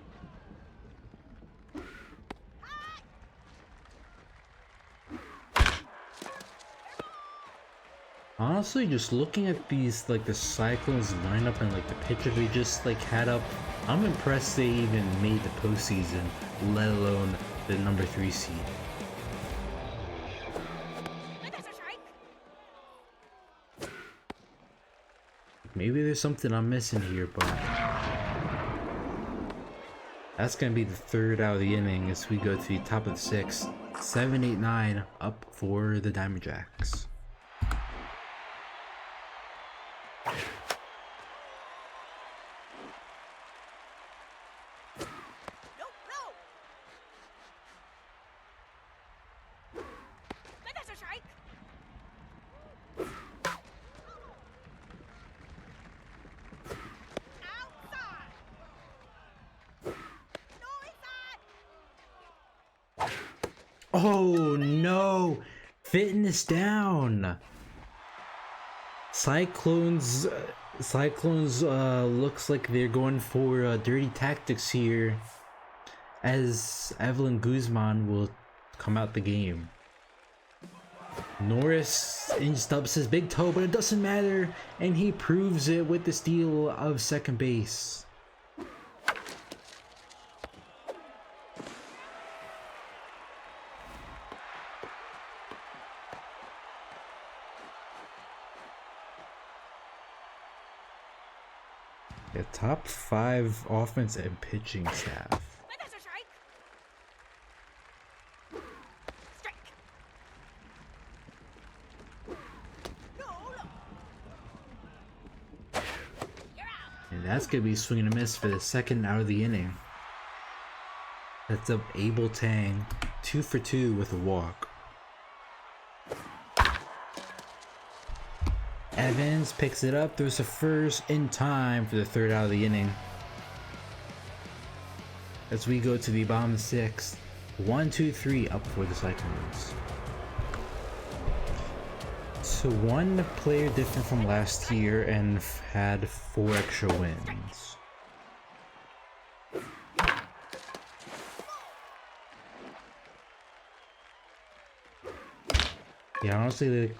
Honestly, just looking at these, like the Cyclones lineup and like the pitcher they just like had up, I'm impressed they even made the postseason, let alone the number 3 seed. Maybe there's something I'm missing here, but that's gonna be the third out of the inning as we go to the top of the 6th. 7-8-9 up for the Diamond Jacks. Oh no! Fitness down! Cyclones looks like they're going for dirty tactics here as Evelyn Guzman will come out the game. Norris stubs his big toe, but it doesn't matter, and he proves it with the steal of second base. Yeah, top 5 offense and pitching staff. And that's going to be swing and a miss for the second out of the inning. That's up Abel Tang, 2 for 2 with a walk. Evans picks it up, throws a first in time for the third out of the inning. As we go to the bottom of the 6th, 1-2-3 up for the Cyclones. So one player different from last year and had 4 extra wins. Yeah, honestly,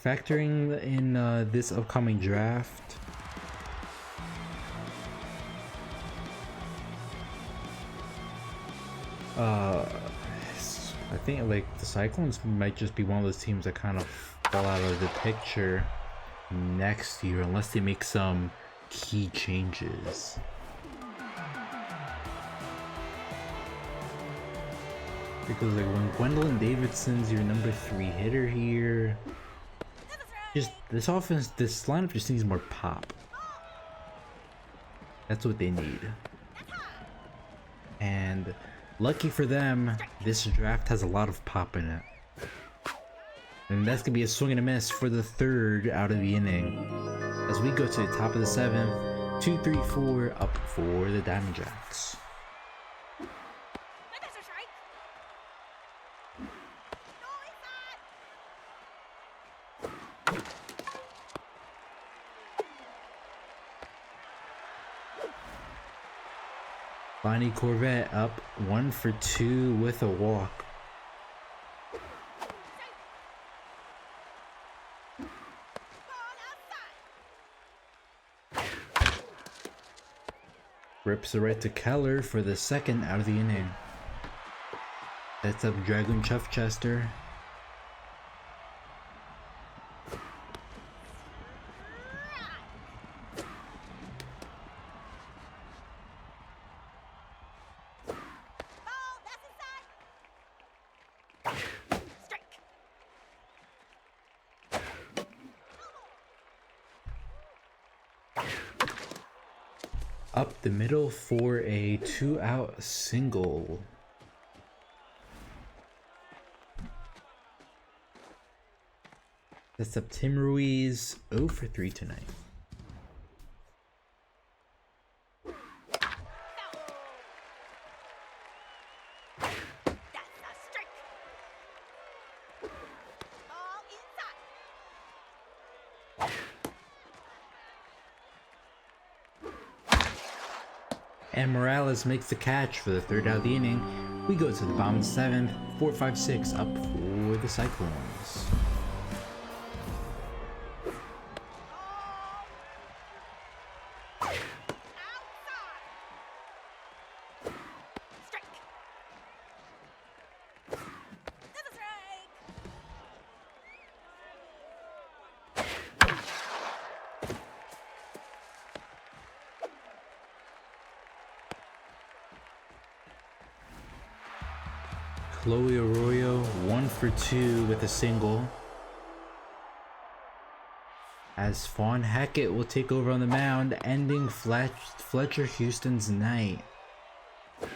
factoring in this upcoming draft, I think like the Cyclones might just be one of those teams that kind of fall out of the picture next year unless they make some key changes. Because like when Gwendolyn Davidson's your number 3 hitter here, just this offense, this lineup just needs more pop. That's what they need. And lucky for them, this draft has a lot of pop in it. And that's gonna be a swing and a miss for the 3rd out of the inning. As we go to the top of the 7th, 2, 3, 4 up for the Diamond Jacks. Bonnie Corvette up 1 for 2 with a walk. Rips it right to Keller for the 2nd out of the inning. Sets up Dragoon Chuffchester. Up the middle for a 2-out single. That's up Tim Ruiz, 0 for 3 tonight. And Morales makes the catch for the 3rd out of the inning. We go to the bottom of the 7th, 4, 5, 6 up for the Cyclones. Chloe Arroyo 1 for 2 with a single. As Fawn Hackett will take over on the mound, ending Fletcher Houston's night.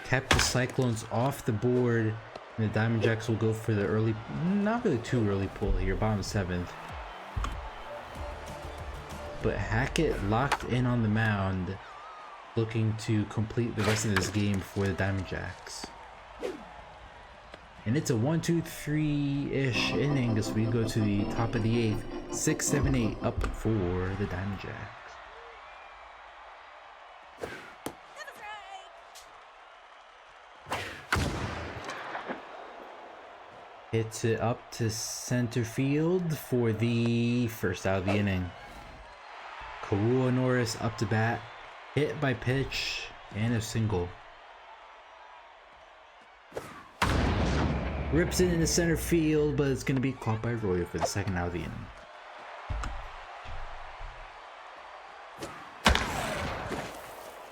Kept the Cyclones off the board, and the Diamond Jacks will go for the early, not really too early pull here, bottom 7th. But Hackett locked in on the mound, looking to complete the rest of this game for the Diamond Jacks. And it's a 1, 2, 3-ish inning as we go to the top of the 8th. 6, 7, 8 up for the Diamond Jacks. Hits it up to center field for the 1st out of the inning. Kawua Norris up to bat, hit by pitch, and a single. Rips it into center field, but it's going to be caught by Arroyo for the 2nd out of the inning.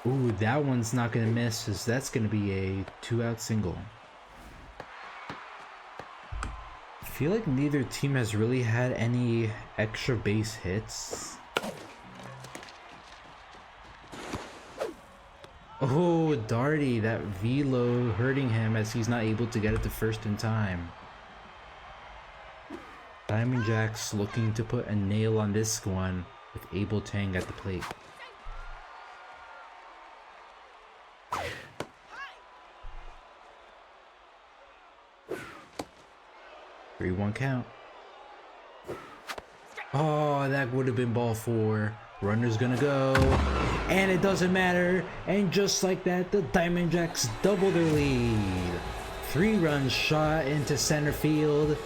Ooh, that one's not going to miss, as that's going to be a 2-out single. I feel like neither team has really had any extra base hits. Oh, Darty, that velo hurting him as he's not able to get it to 1st in time. Diamond Jacks looking to put a nail on this one with Abel Tang at the plate. Three, 1 count. Oh, that would have been ball 4. Runner's gonna go, and it doesn't matter, and just like that, the Diamond Jacks double their lead. 3 runs shot into center field,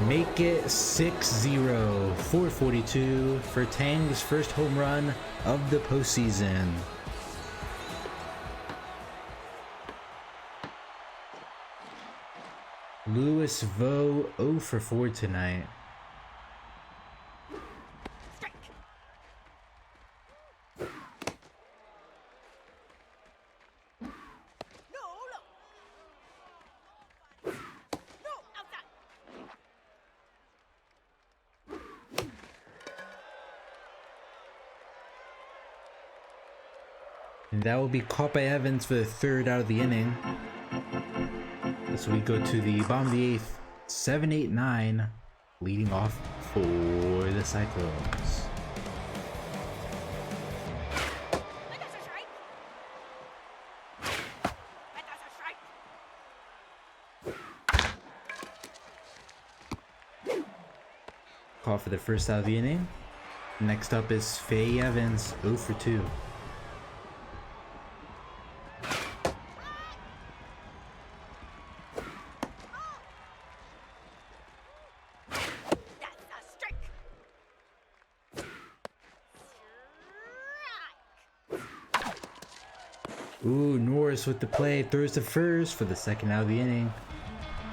make it 6-0. 442 for Tang's 1st home run of the postseason. Louis Vo 0 for 4 tonight. And that will be caught by Evans for the 3rd out of the inning. So we go to the bottom of the 8th, 7-8-9, leading off for the Cyclones. Call for the 1st out of the inning. Next up is Faye Evans, 0 for 2. Ooh, Norris with the play, throws to 1st for the 2nd out of the inning.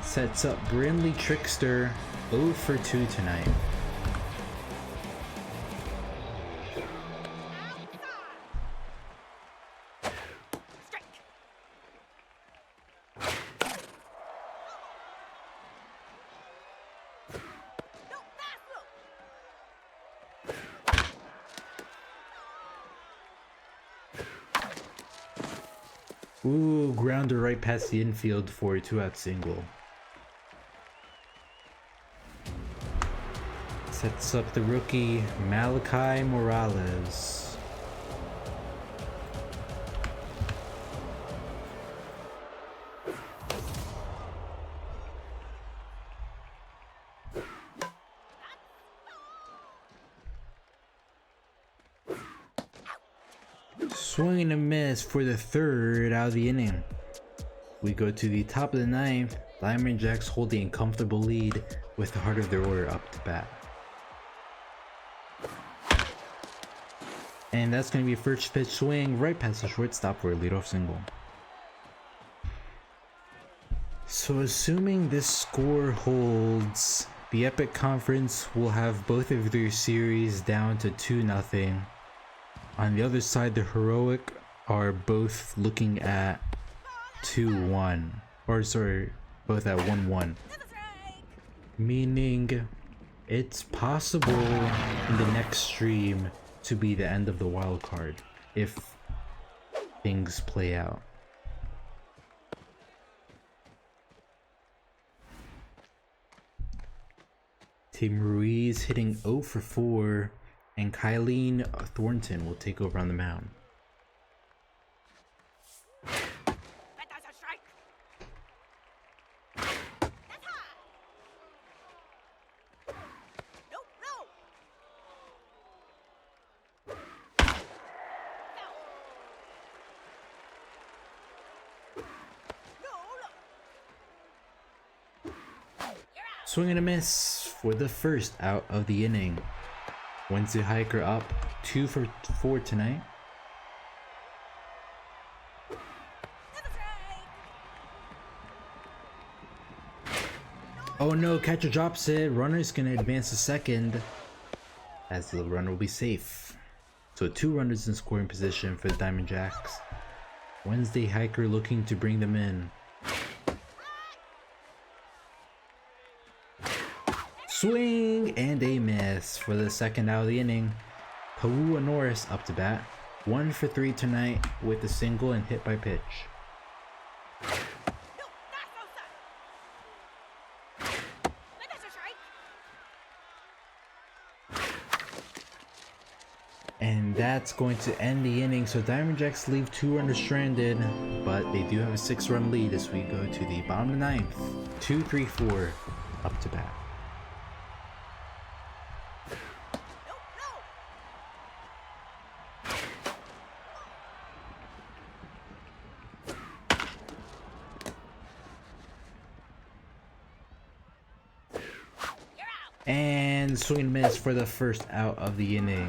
Sets up Brindley Trickster, 0 for 2 tonight. Ooh, grounder right past the infield for a 2-out single. Sets up the rookie Malachi Morales. Swing and a miss for the 3rd out of the inning. We go to the top of the 9th. Diamondbacks holding a comfortable lead with the heart of their order up to bat. And that's going to be a first pitch swing right past the shortstop for a leadoff single. So assuming this score holds, the Epic Conference will have both of their series down to 2-0. On the other side, the Heroic are both looking at 2-1. Or sorry, both at 1-1. Meaning it's possible in the next stream to be the end of the wild card if things play out. Tim Ruiz hitting 0 for 4. And Kylene Thornton will take over on the mound. Swing and a miss for the 1st out of the inning. Wednesday Hiker up 2 for 4 tonight. Oh no, catcher drops it. Runner's gonna advance to 2nd as the runner will be safe. So 2 runners in scoring position for the Diamond Jacks. Wednesday Hiker looking to bring them in. Swing and a miss for the 2nd out of the inning. Kaua Norris up to bat. 1 for 3 tonight with a single and hit by pitch. And that's going to end the inning. So Diamond Jacks leave 2 runners stranded, but they do have a 6-run lead as we go to the bottom of the 9th. 2-3-4 up to bat. And swing and miss for the 1st out of the inning.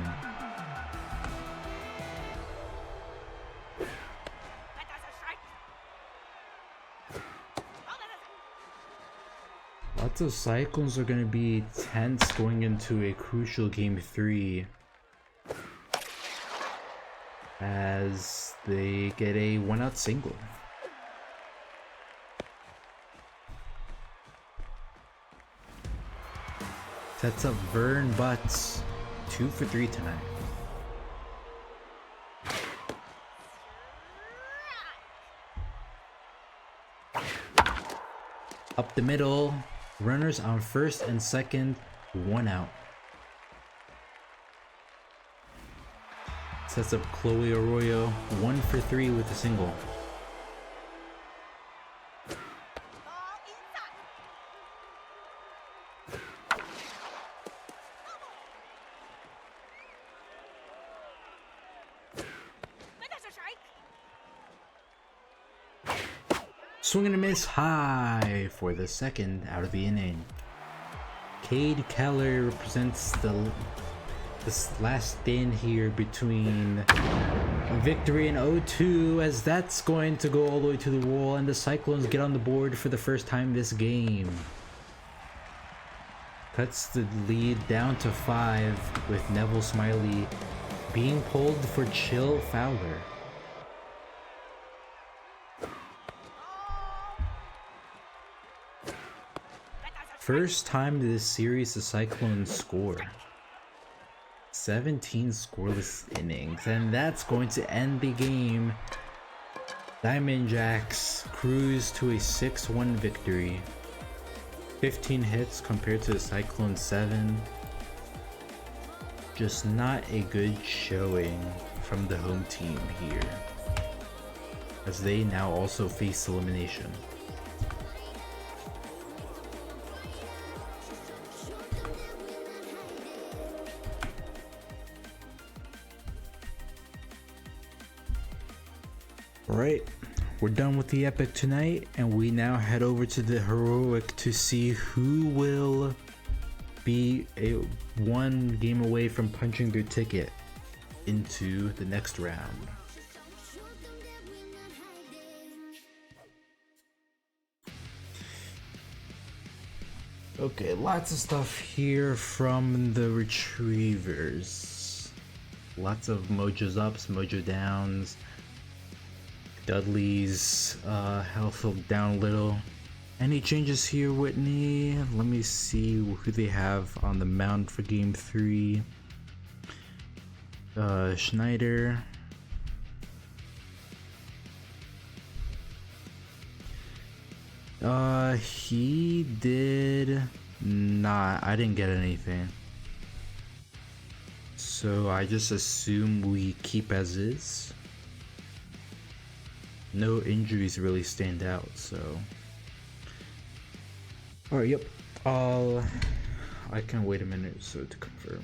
Lots of Cyclones are going to be tense going into a crucial game 3 as they get a 1-out single. Sets up Vern Butts 2 for 3 tonight. Up the middle, runners on first and second, 1 out. Sets up Chloe Arroyo 1 for 3 with a single. Swing and a miss high for the second out of the inning. Cade Keller represents this last stand here between victory and 0-2, as that's going to go all the way to the wall, and the Cyclones get on the board for the first time this game. Cuts the lead down to 5 with Neville Smiley being pulled for Chill Fowler. First time this series the Cyclones score. 17 scoreless innings, and that's going to end the game. Diamond Jacks cruise to a 6-1 victory. 15 hits compared to the Cyclones 7. Just not a good showing from the home team here, as they now also face elimination. Alright, we're done with the epic tonight, and we now head over to the heroic to see who will be one game away from punching their ticket into the next round. Okay, lots of stuff here from the Retrievers. Lots of Mojo's ups, Mojo downs. Dudley's health down a little. Any changes here, Whitney? Let me see who they have on the mound for game 3. Schneider. He did not. I didn't get anything. So I just assume we keep as is. No injuries really stand out, so. Alright, yep. I can wait a minute so to confirm.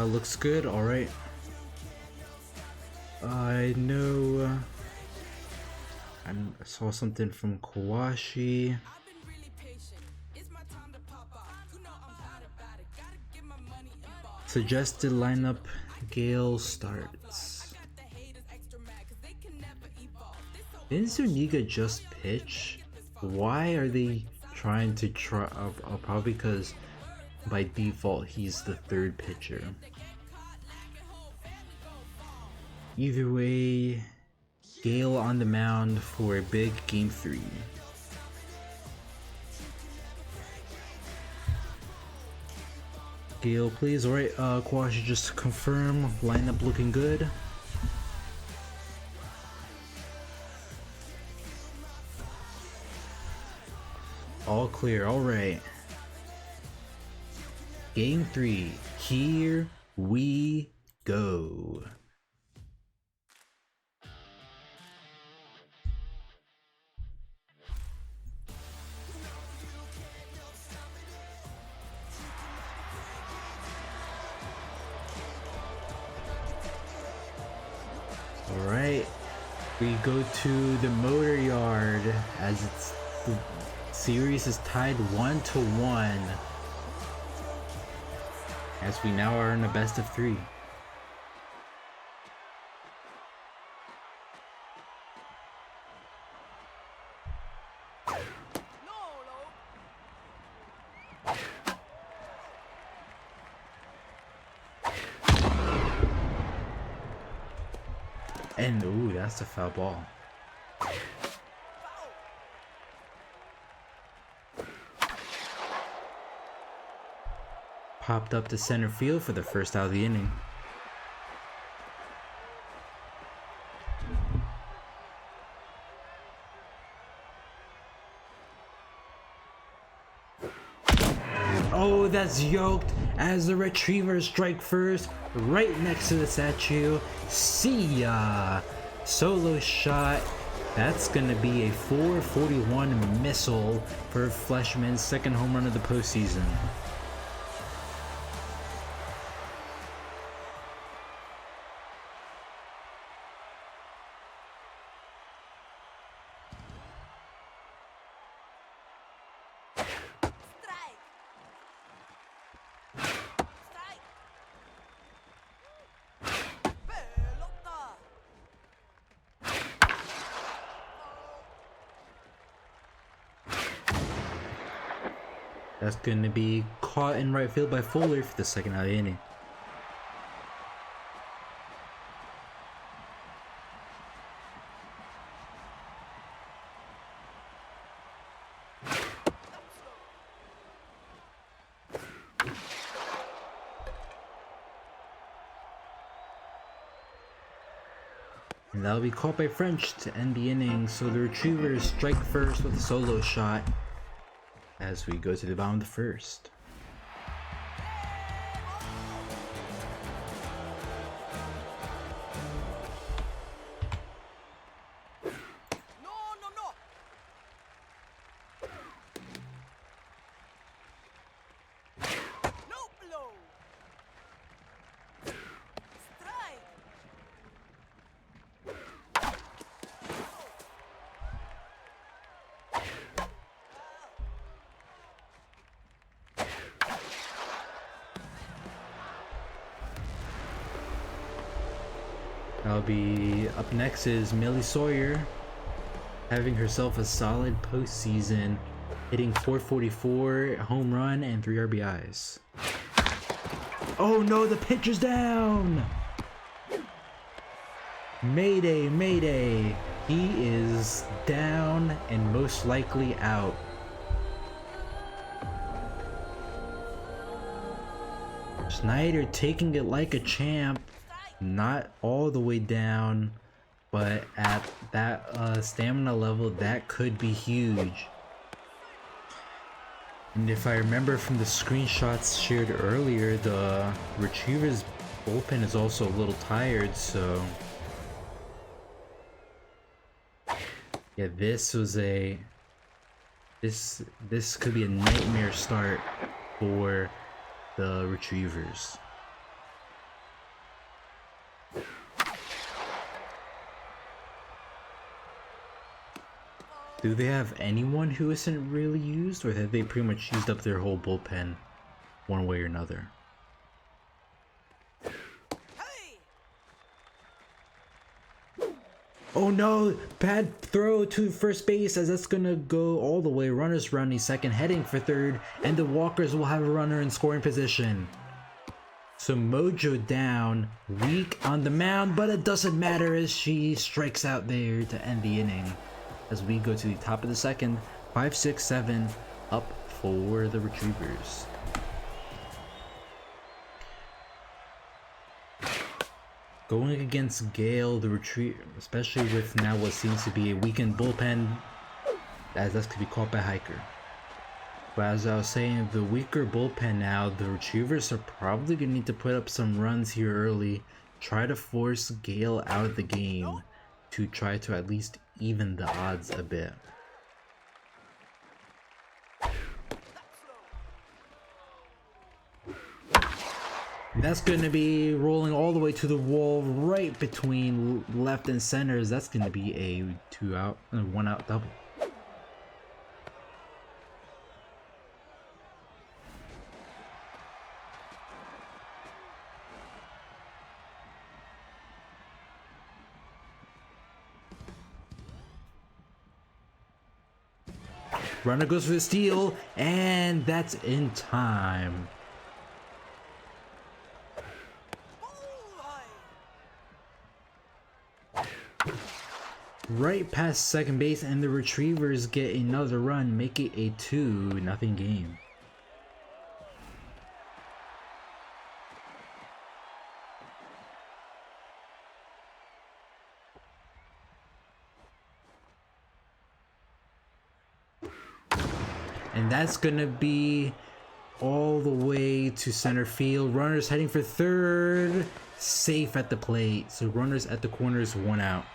Looks good. All right. I know I saw something from Kawashi. Suggested lineup, Gale starts. Didn't Zuniga just pitch? Why are they trying to try? Probably because by default he's the third pitcher. Either way, Gale on the mound for a big game 3. Gale plays. Alright, Kawashi, just confirm. Lineup looking good. All clear, alright. Game 3. Here we go. Alright, we go to the motor yard as the series is tied 1-1 as we now are in a best of 3. And ooh, that's a foul ball. Popped up to center field for the first out of the inning. Oh, that's yoked as the Retrievers strike first right next to the statue. See ya! Solo shot. That's gonna be a 441 missile for Fleshman's second home run of the postseason. That's going to be caught in right field by Fuller for the second out of the inning. And that'll be caught by French to end the inning, so the Retrievers strike first with a solo shot as we go to the bottom of the first. I'll be up next is Millie Sawyer, having herself a solid postseason, hitting 444, home run, and 3 RBIs. Oh no, the pitcher's down! Mayday, mayday! He is down and most likely out. Snyder taking it like a champ. Not all the way down, but at that stamina level, that could be huge. And if I remember from the screenshots shared earlier, the Retrievers bullpen is also a little tired, so yeah, this could be a nightmare start for the Retrievers. Do they have anyone who isn't really used, or have they pretty much used up their whole bullpen one way or another? Oh no! Bad throw to first base, as that's gonna go all the way. Runners running second, heading for third, and the Walkers will have a runner in scoring position. So Mojo down, weak on the mound, but it doesn't matter as she strikes out there to end the inning. As we go to the top of the second, 5-6-7 up for the Retrievers. Going against Gale, the especially with now what seems to be a weakened bullpen, as that could be caught by Hiker. But as I was saying, the weaker bullpen now, the Retrievers are probably going to need to put up some runs here early, try to force Gale out of the game to try to at least even the odds a bit. That's going to be rolling all the way to the wall right between left and centers. That's going to be a 1 out double. Runner goes for the steal, and that's in time. Right past second base, and the Retrievers get another run, make it a 2-0 game. And that's gonna be all the way to center field. Runners heading for third, safe at the plate. So runners at the corners, 1 out.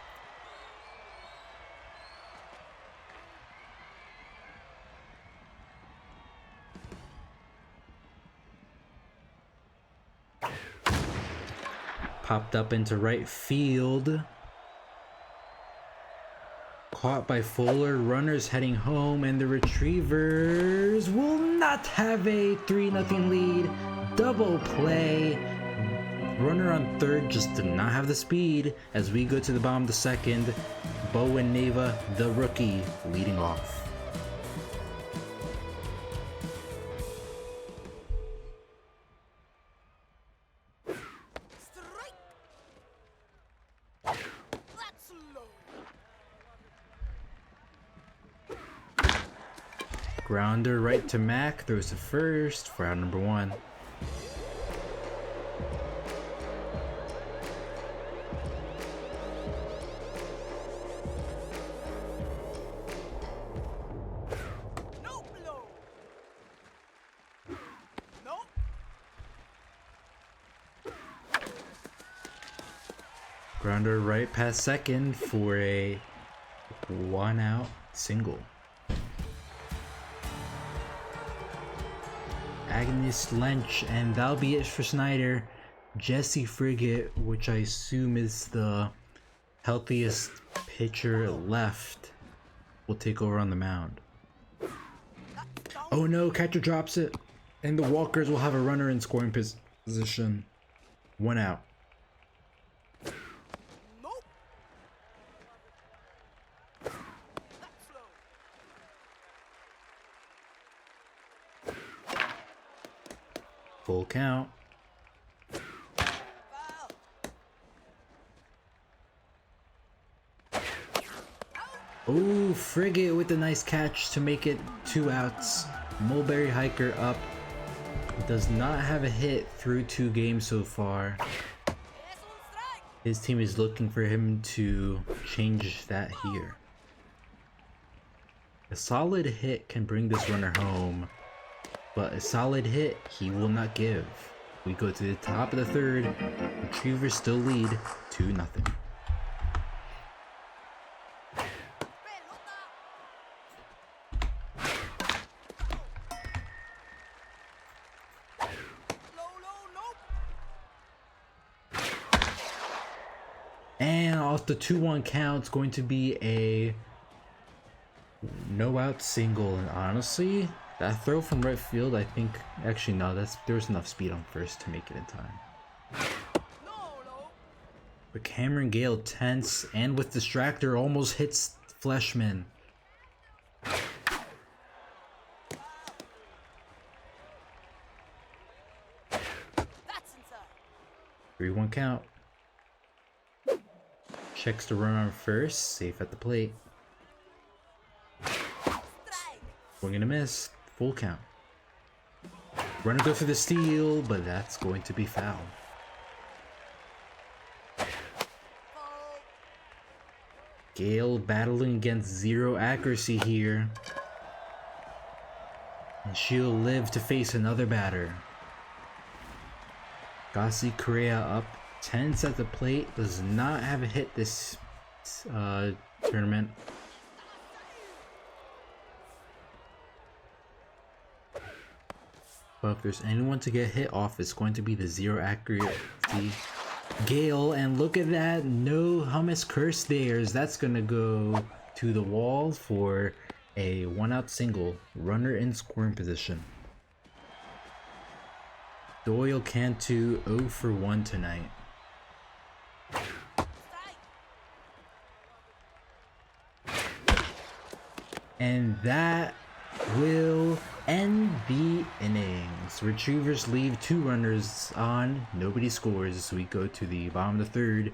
Popped up into right field. Caught by Fuller. Runners heading home, and the Retrievers will not have a 3-0 lead. Double play. Runner on third just did not have the speed. As we go to the bottom of the second, Bowen Neva, the rookie, leading off. Grounder right to Mac, throws to first for out number 1. Grounder right past second for a 1-out single. Agnes Lynch, and that'll be it for Snyder. Jesse Frigate, which I assume is the healthiest pitcher left, will take over on the mound. Oh no, catcher drops it, and the Walkers will have a runner in scoring position. 1 out. Full count. Oh, Frigate with a nice catch to make it 2 outs. Mulberry Hiker up. Does not have a hit through 2 games so far. His team is looking for him to change that here. A solid hit can bring this runner home, but a solid hit he will not give. We go to the top of the third. Retrievers still lead 2-0. And off the 2-1 count, it's going to be a No out single, and honestly, that throw from right field, I think, actually no, there's enough speed on first to make it in time. But Cameron Gale tense and with distractor almost hits Fleshman. 3-1 count. Checks the run on first, safe at the plate. Swing and a miss, full count. Runner goes for the steal, but that's going to be foul. Gale battling against zero accuracy here. And she'll live to face another batter. Gassi Correa up, tense at the plate, does not have a hit this tournament. But if there's anyone to get hit off, it's going to be the zero accuracy Gale, and look at that, no hummus curse there. That's gonna go to the wall for a 1-out single, runner in scoring position. Doyle Cantu 0 for 1 tonight. And that will end the innings. Retrievers leave 2 runners on, nobody scores. We go to the bottom of the third,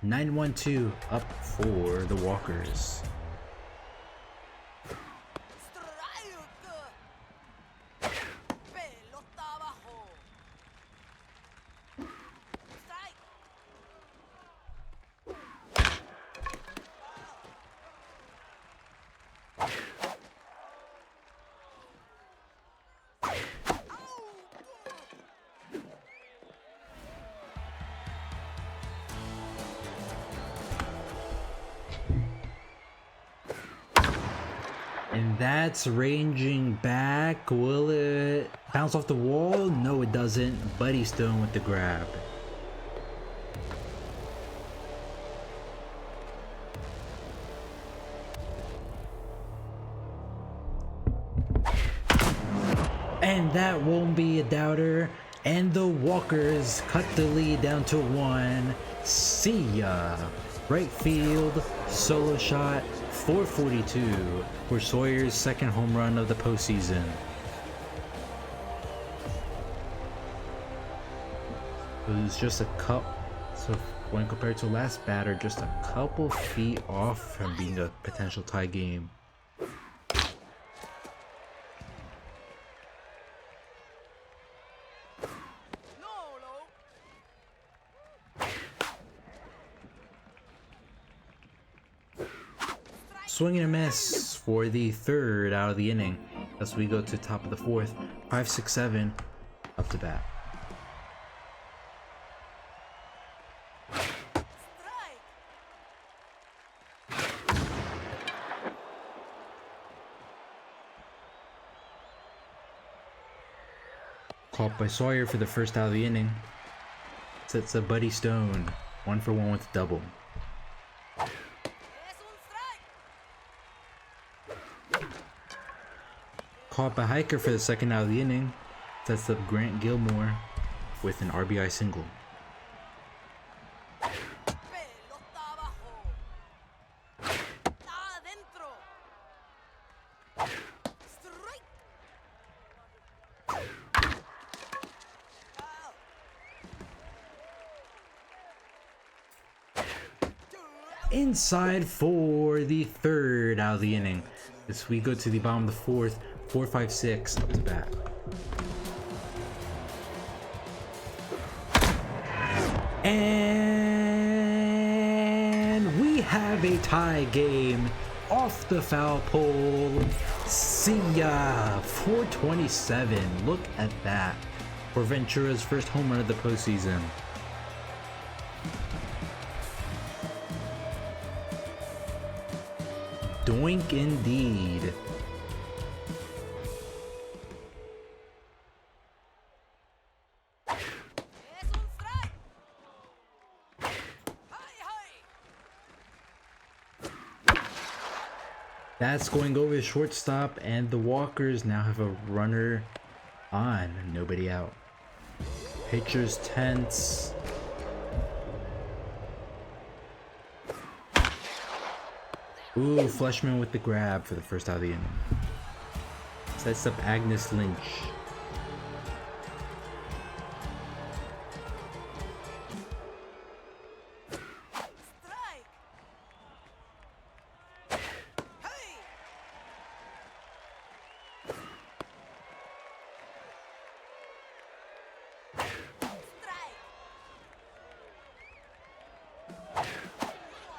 9-1-2 up for the Walkers. And that's ranging back. Will it bounce off the wall? No, it doesn't. Buddy Stone with the grab. And that won't be a doubter. And the Walkers cut the lead down to 1. See ya. Right field, solo shot, 442 for Sawyer's second home run of the postseason. It was just a so when compared to last batter, just a couple feet off from being a potential tie game. Swing and a miss for the third out of the inning as we go to top of the fourth. 5-6-7 up to bat. Caught by Sawyer for the first out of the inning. Sets up Buddy Stone, 1 for 1 with a double. Caught by Hiker for the second out of the inning. Sets up Grant Gilmore with an RBI single. Inside for the third out of the inning. As we go to the bottom of the fourth, 4-5-6 up to bat. And we have a tie game off the foul pole. See ya. 427. Look at that. For Ventura's first home run of the postseason. Doink indeed. That's going over the shortstop, and the Walkers now have a runner on, nobody out. Pitcher's tense. Ooh, Fleshman with the grab for the first out of the inning. Sets up Agnes Lynch.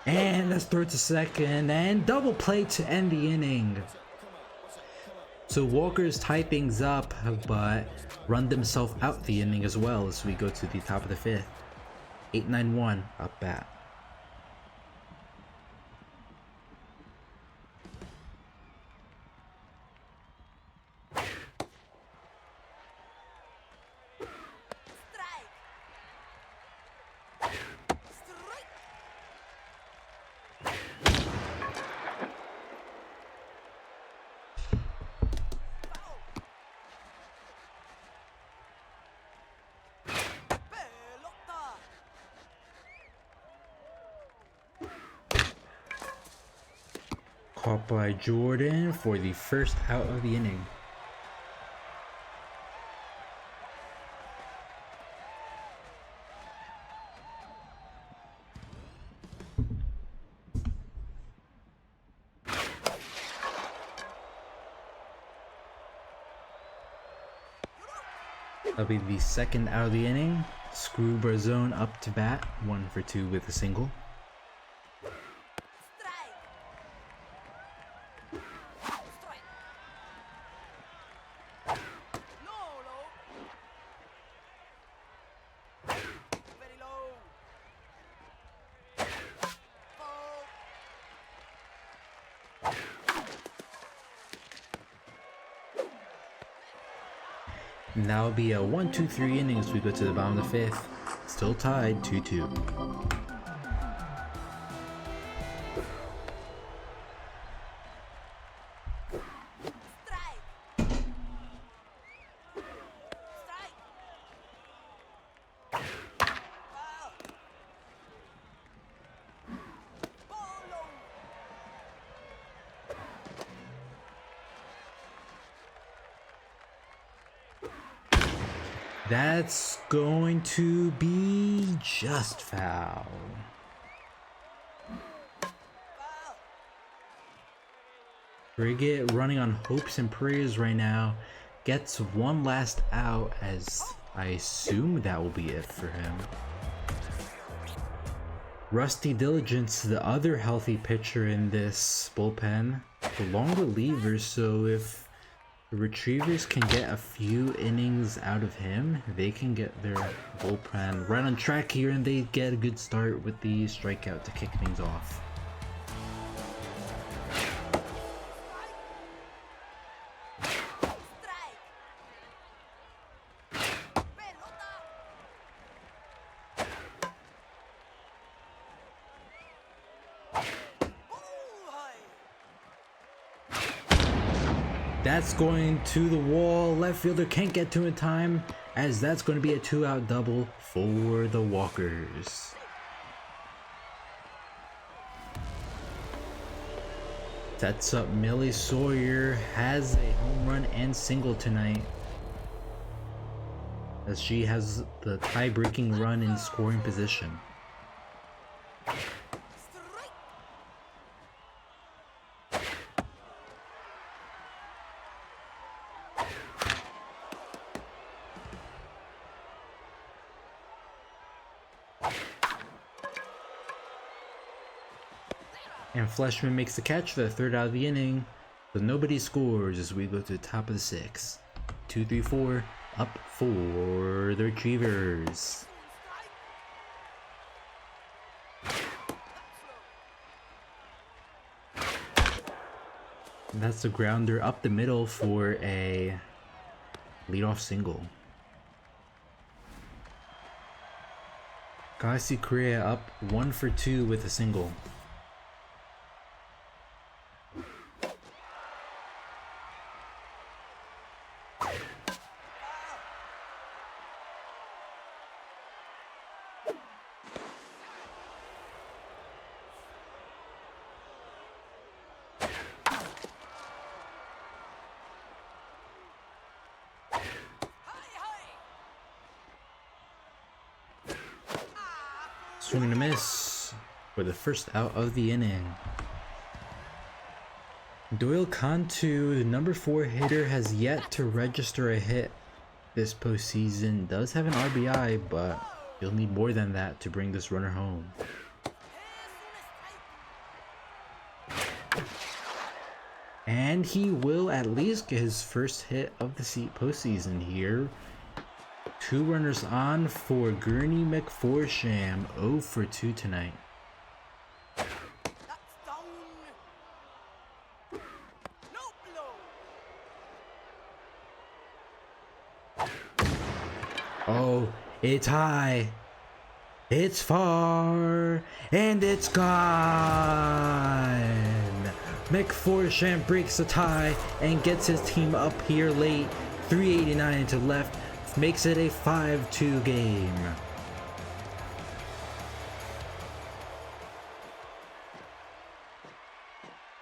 And that's throw to second, and double play to end the inning. So Walker's tie things up, but run themselves out the inning as well as we go to the top of the fifth. 8-9-1 up bat. Caught by Jordan for the first out of the inning. That'll be the second out of the inning. Screw Barzone up to bat, 1 for 2 with a single. And that'll be a 1-2-3 innings. We go to the bottom of the fifth. Still tied 2-2. That's going to be just foul. Frigate running on hopes and prayers right now. Gets one last out, as I assume that will be it for him. Rusty Diligence, the other healthy pitcher in this bullpen, the long reliever, so if the Retrievers can get a few innings out of him, they can get their bullpen right on track here, and they get a good start with the strikeout to kick things off. That's going to the wall. Left fielder can't get to it in time, as that's going to be a 2-out double for the Walkers. Sets up Millie Sawyer, has a home run and single tonight, as she has the tie-breaking run in scoring position. And Fleshman makes the catch for the third out of the inning, but nobody scores as we go to the top of the sixth. 2-3-4 up for the Retrievers. And that's a grounder up the middle for a leadoff single. Kasi Korea up 1 for 2 with a single. swing and a miss for the first out of the inning. Doyle Cantu, the number 4 hitter, has yet to register a hit this postseason. Does have an RBI, but he'll need more than that to bring this runner home. And he will at least get his first hit of the postseason here. 2 runners on for Gurney McForsham, 0 for 2 tonight. Oh, it's high, it's far, and it's gone. McForsham breaks the tie and gets his team up here late. 389 into left, makes it a 5-2 game.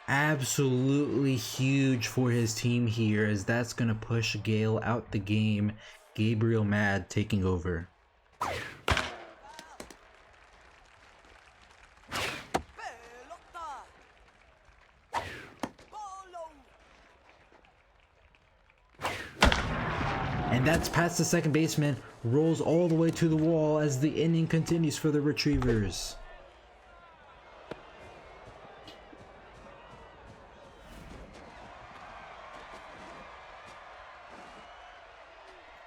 Absolutely huge for his team here, as that's gonna push Gale out the game. Gabriel Mad taking over. And that's past the second baseman, rolls all the way to the wall as the inning continues for the Retrievers.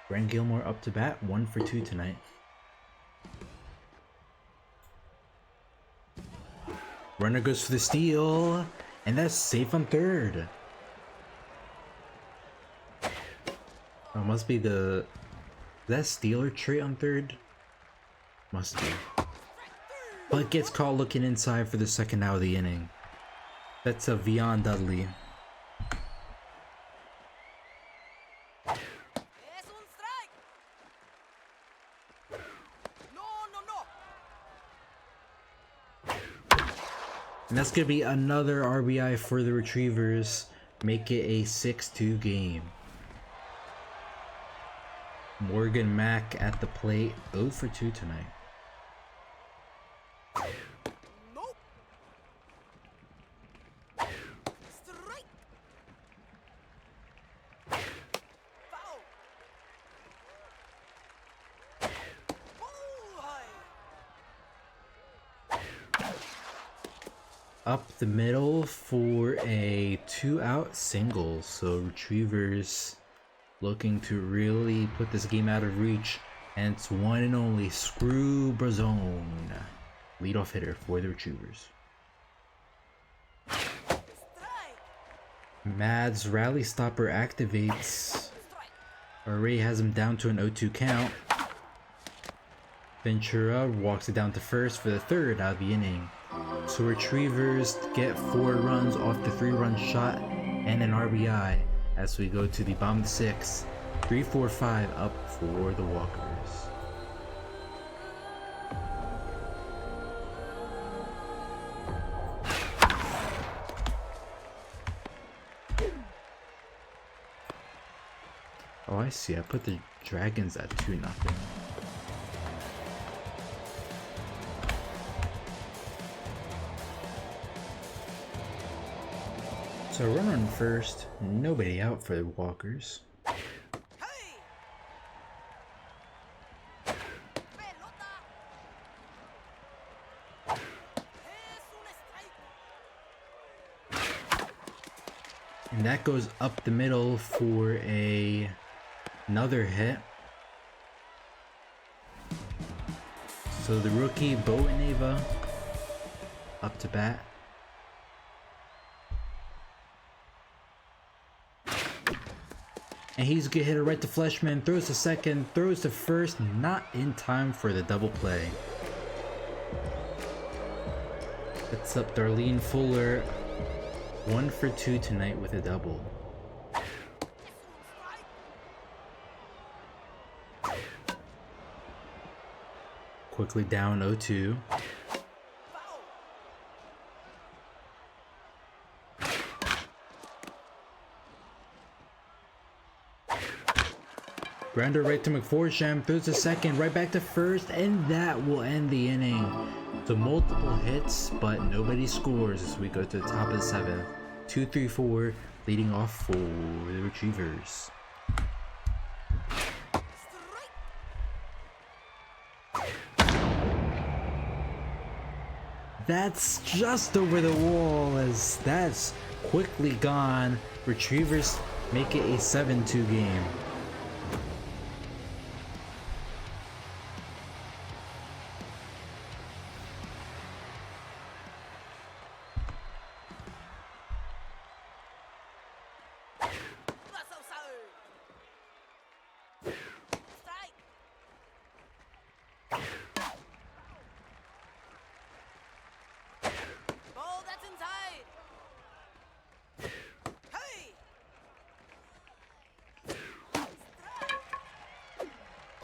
Brent Gilmore up to bat, 1 for 2 tonight. Runner goes for the steal, and that's safe on third. Oh, must be the... Is that stealer trait on third? Must be. But gets caught looking inside for the second out of the inning. That's a Vion Dudley. And that's going to be another RBI for the Retrievers. Make it a 6-2 game. Morgan Mack at the plate, 0 for 2 tonight. Up the middle for a 2-out single, so Retrievers looking to really put this game out of reach, and it's one and only Screw Brazone, leadoff hitter for the Retrievers. Mad's rally stopper activates. Already has him down to an 0-2 count. Ventura walks it down to first for the third out of the inning. So Retrievers get 4 runs off the 3-run shot and an RBI as we go to the bottom of the 6th. 3-4-5 up for the Walkers. Oh, I see. I put the Dragons at 2-0. So run on first, nobody out for the Walkers. And that goes up the middle for another hit. So the rookie Bo Ineva up to bat. And he's a good hitter right to Fleshman, throws to second, throws to first, not in time for the double play. That's up Darlene Fuller, 1 for 2 tonight with a double. Quickly down 0-2. Grounder right to McForsham, throws to second, right back to first, and that will end the inning. So multiple hits, but nobody scores as we go to the top of the seventh. 2-3-4, leading off for the Retrievers. That's just over the wall as that's quickly gone. Retrievers make it a 7-2 game.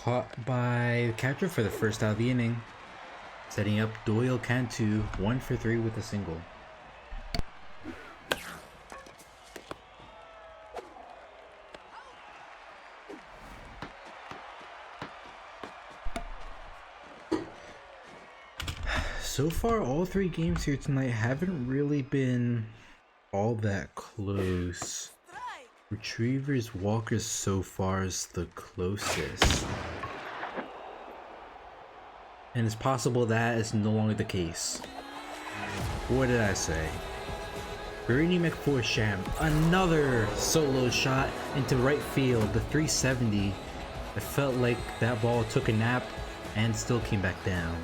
Caught by the catcher for the first out of the inning, setting up Doyle Cantu 1 for 3 with a single. So far, all three games here tonight haven't really been all that close. Retrievers Walkers so far is the closest. And it's possible that is no longer the case. What did I say? Barini McForsham, another solo shot into right field, the 370. It felt like that ball took a nap and still came back down.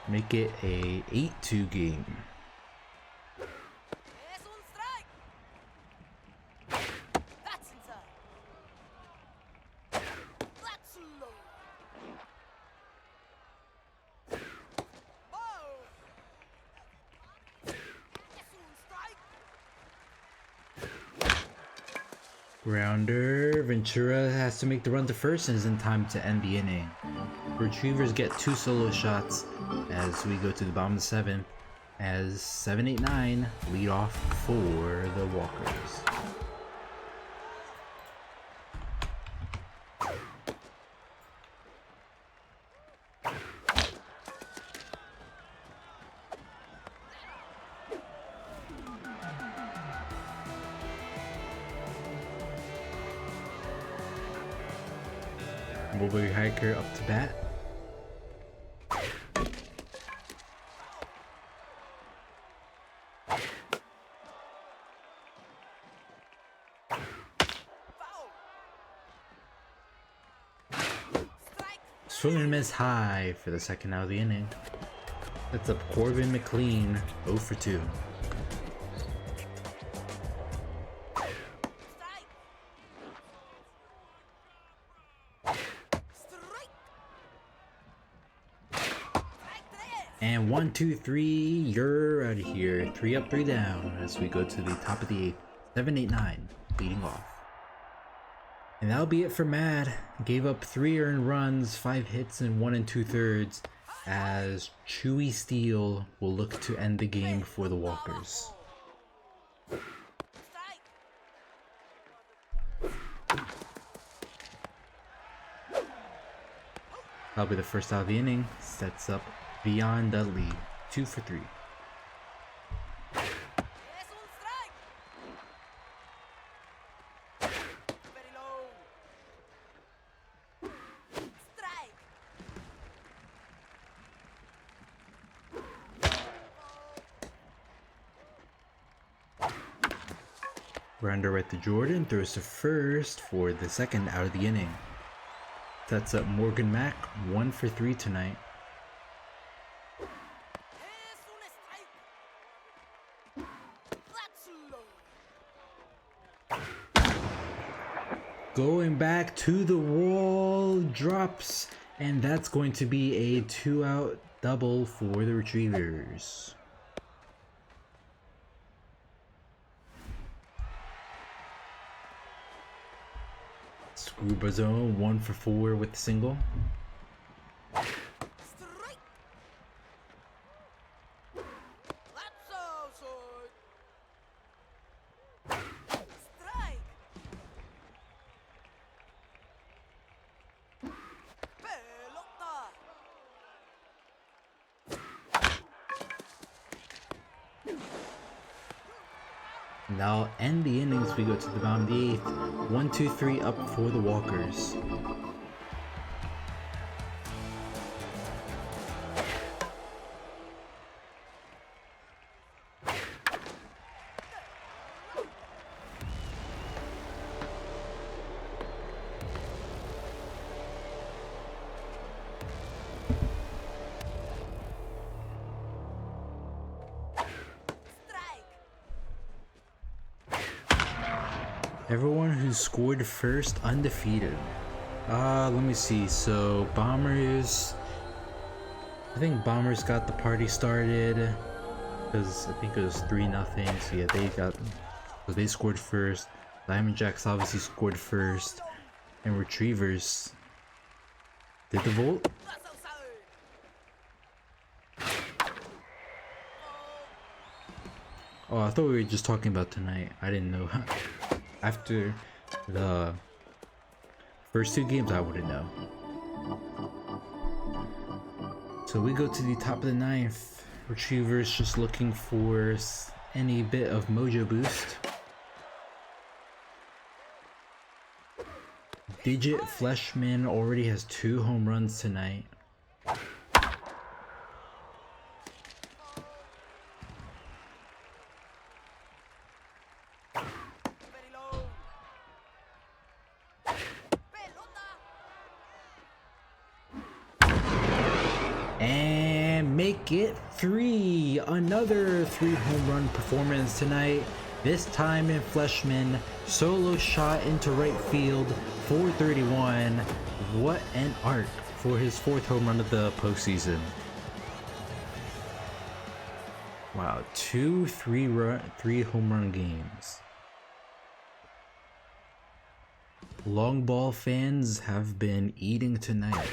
Make it a 8-2 game. Grounder, Ventura has to make the run to first and is in time to end the inning. Retrievers get 2 solo shots as we go to the bottom of the 7th as 7-8-9 lead off for the Walkers. Mulberry Hiker up to bat. Swing and miss high for the second out of the inning. That's up Corbin McLean, 0 for 2. And 1, 2, 3, you're out of here. 3 up, 3 down as we go to the top of the 8th. 7-8-9, leading off. And that'll be it for Mad. Gave up 3 earned runs, 5 hits, and 1 2/3 as Chewy Steele will look to end the game for the Walkers. That'll be the first out of the inning. Sets up Beyond Dudley, 2 for 3. Grounder right to Jordan, throws to first for the second out of the inning. Sets up Morgan Mack, 1 for 3 tonight. Going back to the wall, drops, and that's going to be a 2-out double for the Retrievers. Scrubazone 1 for 4 with the single. And that'll end the innings. We go to the bottom of the 8th. 1, 2, 3 up for the Walkers. Everyone who scored first undefeated. Let me see. So Bombers, I think Bombers got the party started because I think it was 3-0. So yeah, they scored first. Diamond Jacks obviously scored first, and Retrievers did the vote. Oh, I thought we were just talking about tonight. I didn't know. After the first 2 games, I wouldn't know. So we go to the top of the 9th. Retrievers just looking for any bit of mojo boost. Digit Fleshman already has 2 home runs tonight. And make it 3. Another 3 home run performance tonight. This time in Fleshman. Solo shot into right field. 431. What an arc for his 4th home run of the postseason. Wow, 2 3 home run games. Long ball fans have been eating tonight.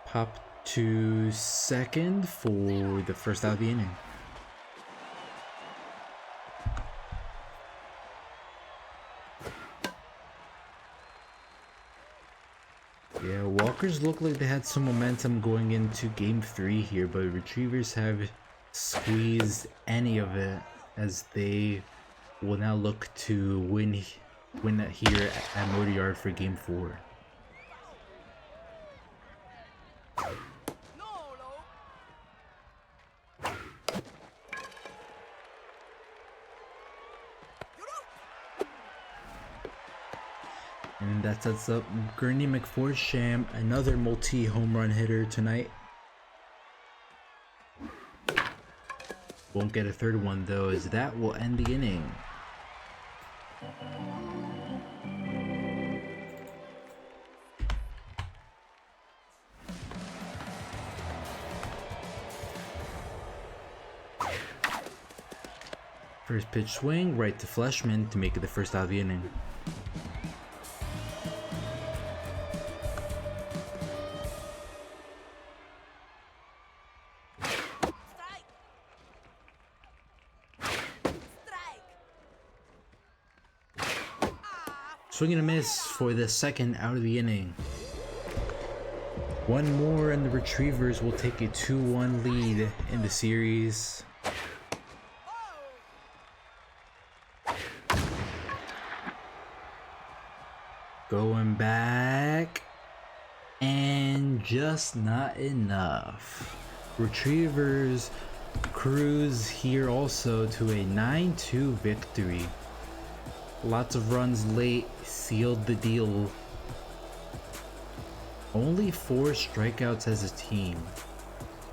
Pop to second for the first out of the inning. Yeah, Walkers look like they had some momentum going into game 3 here, but Retrievers have squeezed any of it as they will now look to win here at Motor Yard for game 4. And that sets up Gurney McForsham, another multi-home run hitter tonight. Won't get a 3rd one though, as that will end the inning. First pitch swing, right to Fleshman to make it the first out of the inning. Swing and a miss for the 2nd out of the inning. One more and the Retrievers will take a 2-1 lead in the series. Going back, and just not enough. Retrievers cruise here also to a 9-2 victory. Lots of runs late sealed the deal. Only 4 strikeouts as a team.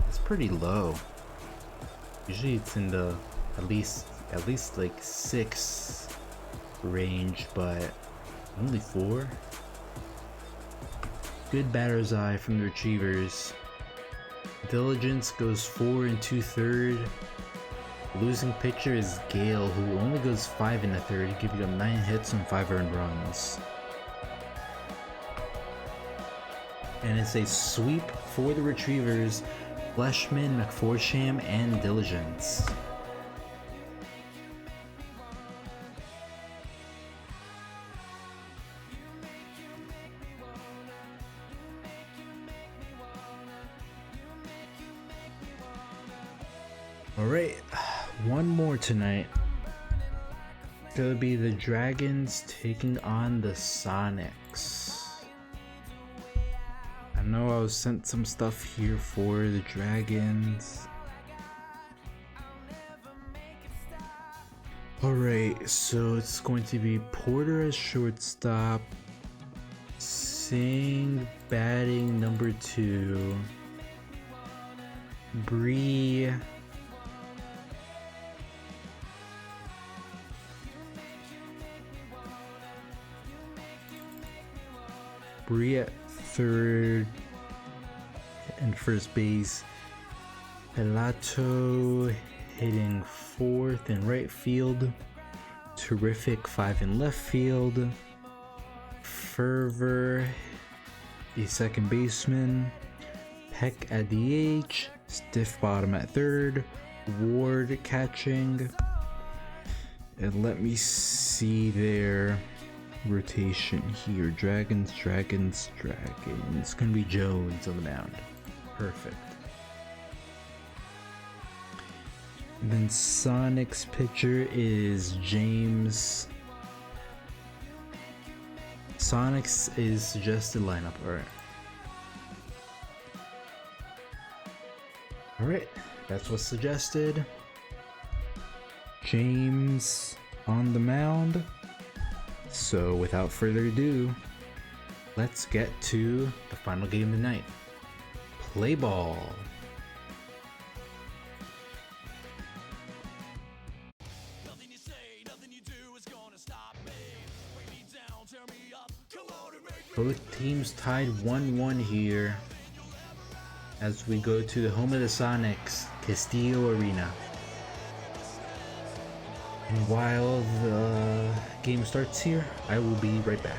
That's pretty low. Usually it's in the at least like 6 range, but only 4. Good batter's eye from the Retrievers. Diligence goes 4 2/3. Losing pitcher is Gale, who only goes 5 1/3, giving up 9 hits and 5 earned runs. And it's a sweep for the Retrievers. Fleshman, McForsham, and Diligence. Alright, one more tonight. It's gonna be the Dragons taking on the Sonics. I know I was sent some stuff here for the Dragons. Alright, so it's going to be Porter as shortstop, Singh batting number 2, Bree at third and first base, Pelato hitting fourth and right field, Terrific 5 in left field, Fervor the second baseman, Peck at DH, Stiff Bottom at third, Ward catching, and let me see their rotation here. Dragons. It's gonna be Jones on the mound. Perfect. And then Sonic's pitcher is James. Sonic's is suggested lineup. Alright, that's what's suggested. James on the mound. So without further ado, let's get to the final game of the night. Play ball. Both teams tied 1-1 here as we go to the home of the Sonics, Castillo Arena. And while the game starts here, I will be right back.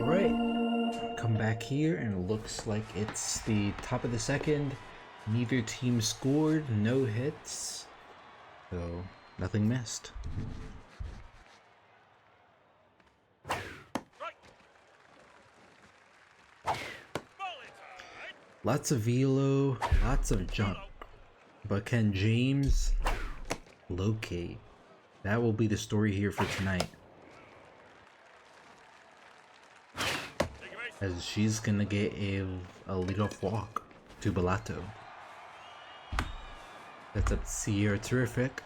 Alright, come back here and it looks like it's the top of the second. Neither team scored, no hits, so nothing missed. Lots of velo, lots of jump, but can James locate? That will be the story here for tonight. As she's gonna get a leadoff walk to Bellato. That's up Sierra Terrific.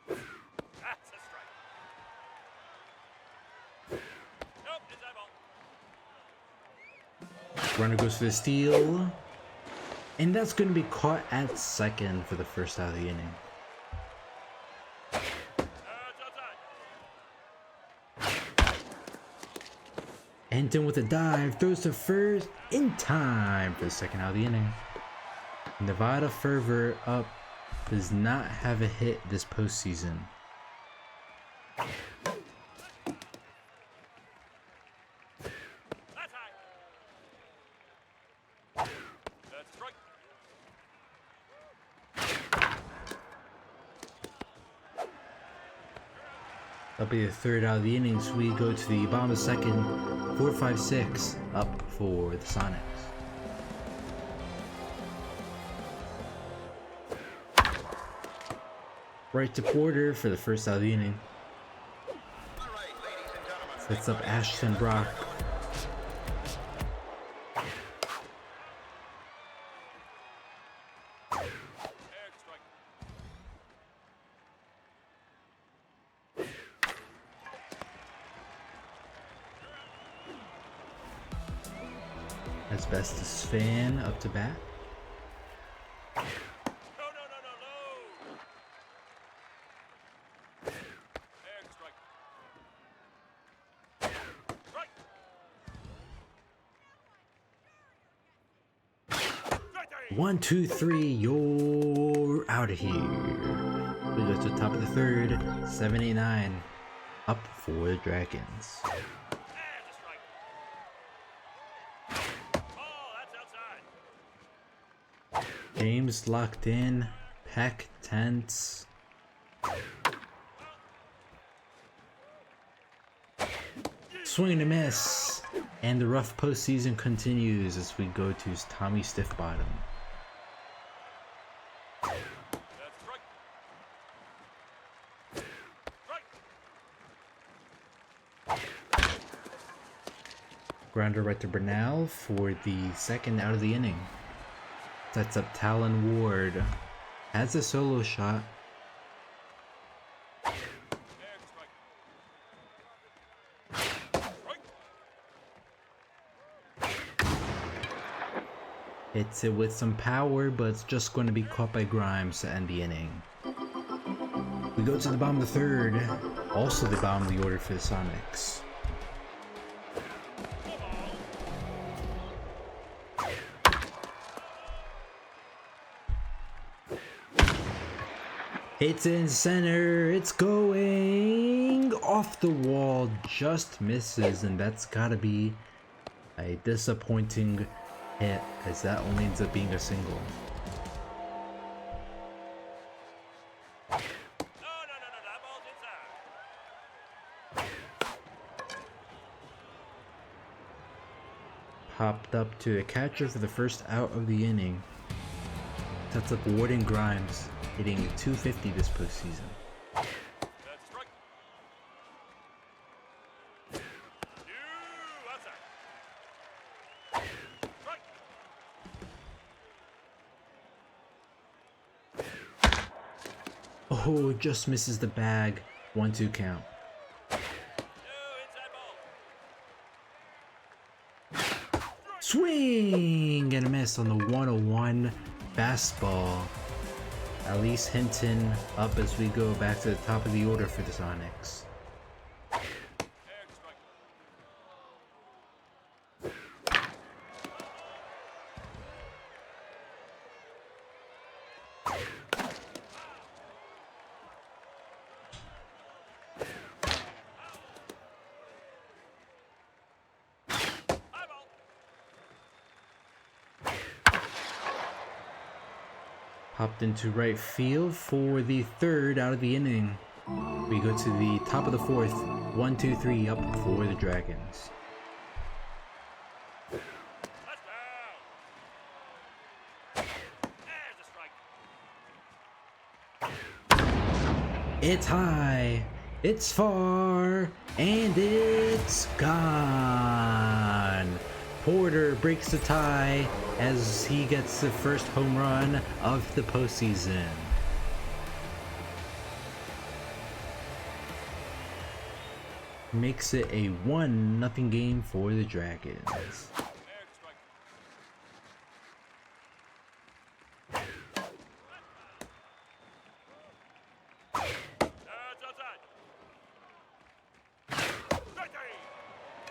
That's a strike. Nope, is that ball? Runner goes for the steal. And that's gonna be caught at second for the first out of the inning. Anton with a dive, throws to first in time for the second out of the inning. Nevada Fervor up does not have a hit this postseason. That's high. That's strike. That'll be the third out of the innings. We go to the bottom of the second. 4-5-6 up for the Sonics. Right to Porter for the first out of the inning. Sets up Ashton Brock. Asbestos Fan up to bat. No. Strike. Strike. Strike. 1, 2, 3, you're out of here. We go to the top of the third. 7-8-9 up for the Dragons. And a strike. Oh, that's outside. James locked in. Peck tense. Swing and a miss. And the rough postseason continues as we go to Tommy Stiffbottom. That's strike. Strike. Grounder right to Bernal for the second out of the inning. Sets up Talon Ward. Has a solo shot. And strike. Hits it with some power, but it's just going to be caught by Grimes to end the inning. We go to the bottom of the third. Also the bottom of the order for the Sonics. It's in center, it's going off the wall, just misses, and that's gotta be a disappointing hit, as that only ends up being a single. No, that ball's inside. Popped up to the catcher for the first out of the inning. Sets up Ward and Grimes, hitting 250 this postseason. That's strike. Outside. Strike. Oh, just misses the bag. 1-2 count. No, inside ball. Swing and a miss on the 101 fastball. Elise Hinton up as we go back to the top of the order for the Sonics. And strike. Popped into right field for the third out of the inning. We go to the top of the fourth. 1, 2, 3 up for the Dragons. It's high, it's far, and it's gone. Porter breaks the tie as he gets the first home run of the postseason. Makes it a 1-0 game for the Dragons.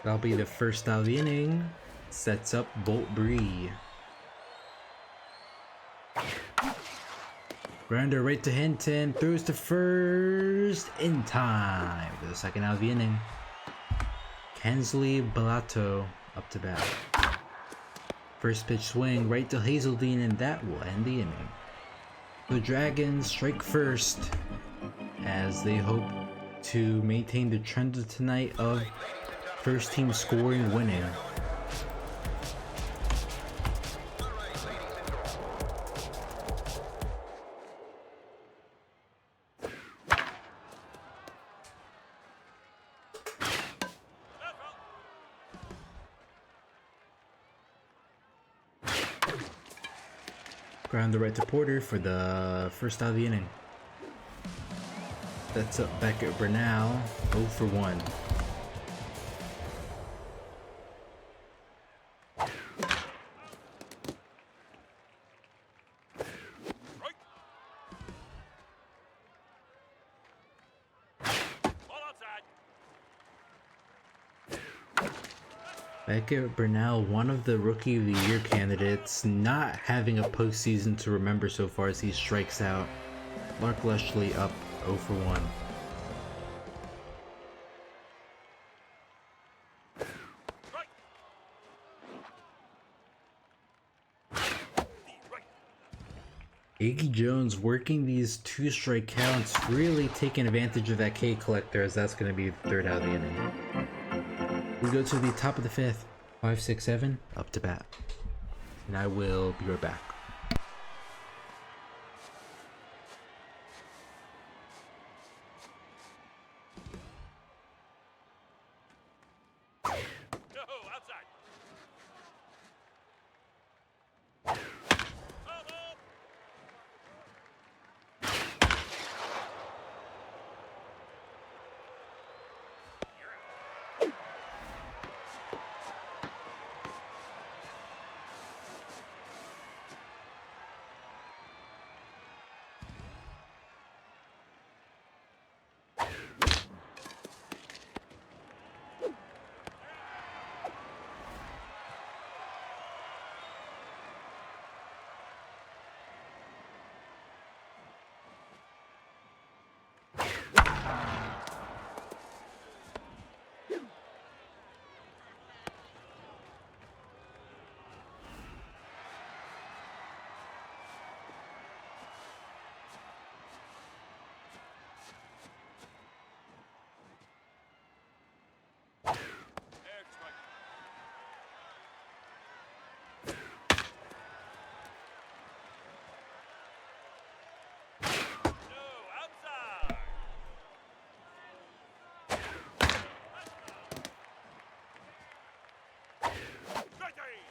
That'll be the first out of the inning. Sets up Bolt Bree. Grounder right to Hinton. Throws to first in time for the second out of the inning. Kensley Balato up to bat. First pitch swing right to Hazeldine, and that will end the inning. The Dragons strike first as they hope to maintain the trend of tonight of first team scoring winning. Ground the right to Porter for the first out of the inning. That's up Beckett Bernal, 0 for 1. Beckett Bernal, one of the Rookie of the Year candidates, not having a postseason to remember so far as he strikes out. Mark Leshley up 0 for 1. Iggy Jones working these 2-strike counts, really taking advantage of that K collector, as that's going to be the third out of the inning. We go to the top of the fifth. 5, 6, 7 up to bat. And I will be right back.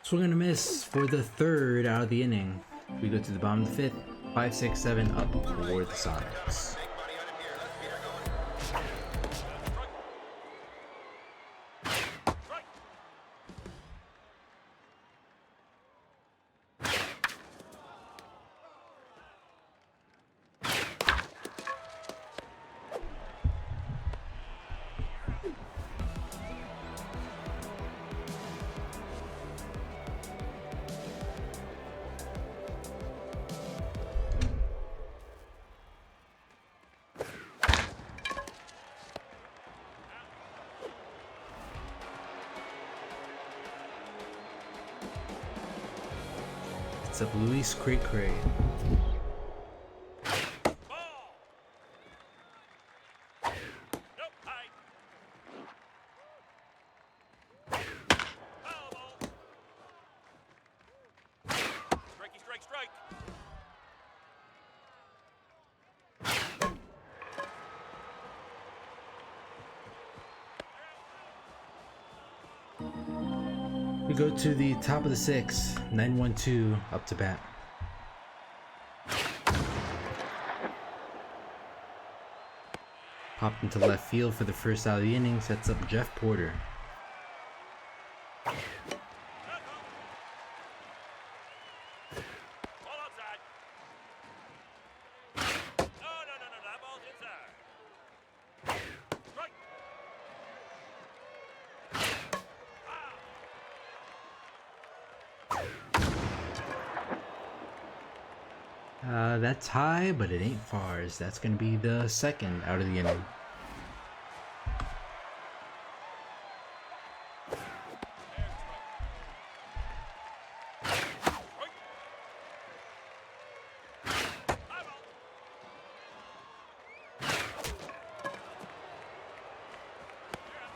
Swing and a miss for the third out of the inning. We go to the bottom of the fifth. 5, 6, 7 up for the Sonics. Up Luis Cray. We go to the top of the 6th, 9-1-2 up to bat. Popped into left field for the first out of the inning, sets up Jeff Porter. That's high, but it ain't far, as that's going to be the second out of the inning.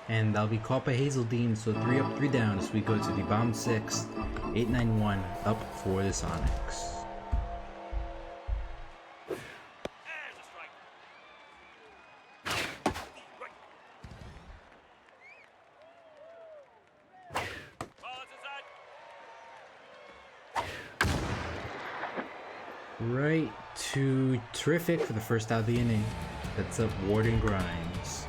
And that'll be caught by Hazeldean, so 3 up, 3 down as we go to the bottom 6th, 8-9-1 up for the Sonics. Right to Terrific for the first out of the inning. That's up Warden Grimes.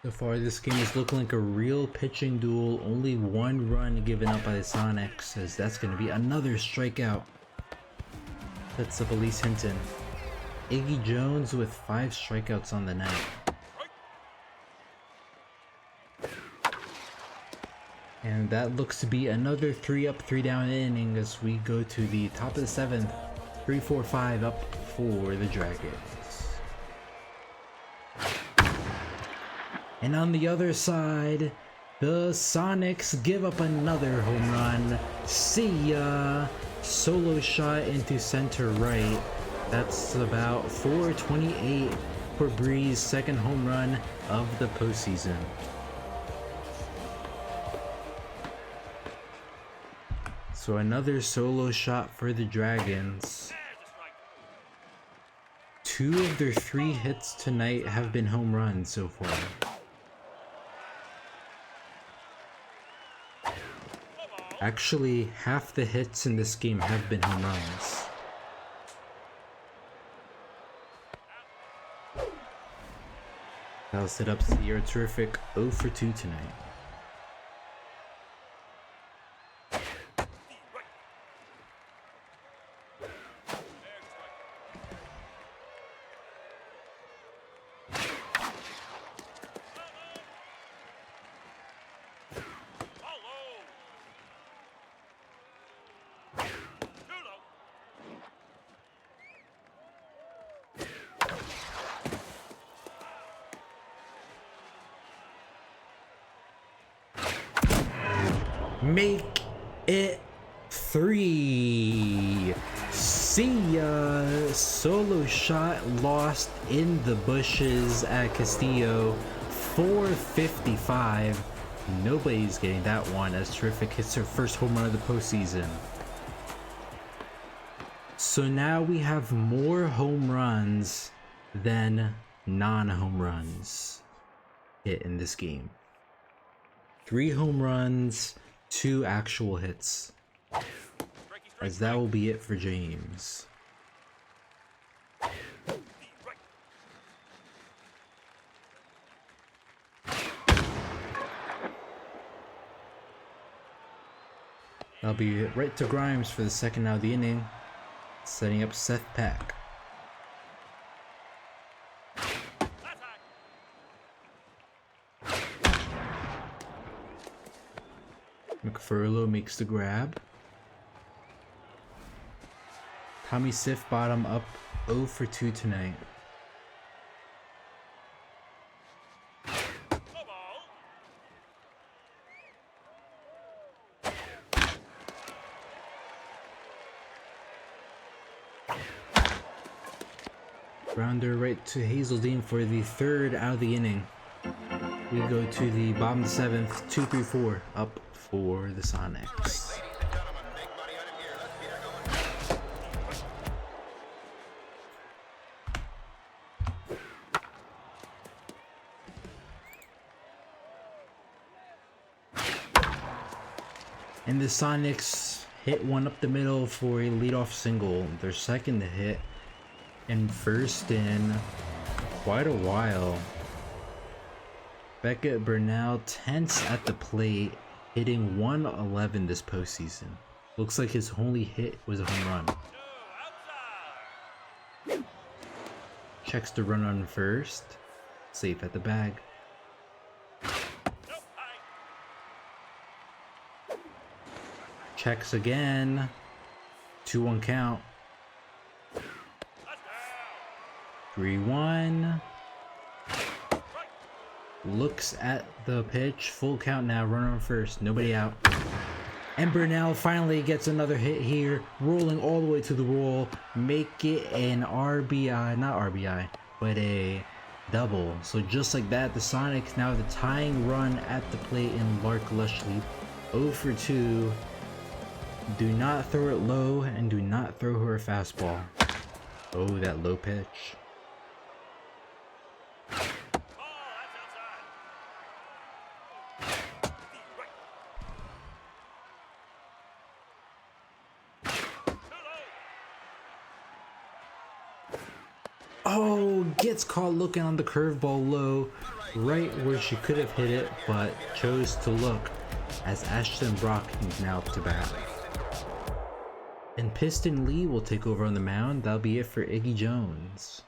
So far, this game is looking like a real pitching duel. Only 1 run given up by the Sonics, as that's going to be another strikeout. That's up Elise Hinton. Iggy Jones with 5 strikeouts on the night. And that looks to be another 3 up, 3 down inning as we go to the top of the 7th. 3-4-5 up for the Dragons. And on the other side, the Sonics give up another home run. See ya! Solo shot into center right. That's about 428 for Bree's second home run of the postseason. So another solo shot for the Dragons. 2 of their 3 hits tonight have been home runs so far. Actually, half the hits in this game have been home runs. That'll set up Sierra Terrific 0 for 2 tonight. Make it 3. See ya. Solo shot lost in the bushes at Castillo. 455. Nobody's getting that one as Terrific hits her first home run of the postseason. So now we have more home runs than non-home runs hit in this game. 3 home runs, 2 actual hits, as that will be it for James. That'll be right to Grimes for the second out of the inning, setting up Seth Pack. McFurlow makes the grab. Tommy Sif bottom up 0 for 2 tonight. Grounder right to Hazeldean for the third out of the inning. We go to the bottom of the 7th, 2-3-4, up for the Sonics. And the Sonics hit one up the middle for a leadoff single, their second hit and first in quite a while. Beckett Burnell tense at the plate, hitting 111 this postseason. Looks like his only hit was a home run. Checks the run on first, safe at the bag. Checks again, 2-1 count. 3-1. Looks at the pitch, full count now, runner on first, nobody out. And Burnell finally gets another hit here, rolling all the way to the wall, make it an RBI, not RBI, but a double. So just like that, the Sonics now have the tying run at the plate in Lark Lushley, 0 for 2. Do not throw it low and do not throw her a fastball. Oh, that low pitch. Oh, gets caught looking on the curveball low, right where she could have hit it, but chose to look as Ashton Brock is now up to bat. And Piston Lee will take over on the mound. That'll be it for Iggy Jones.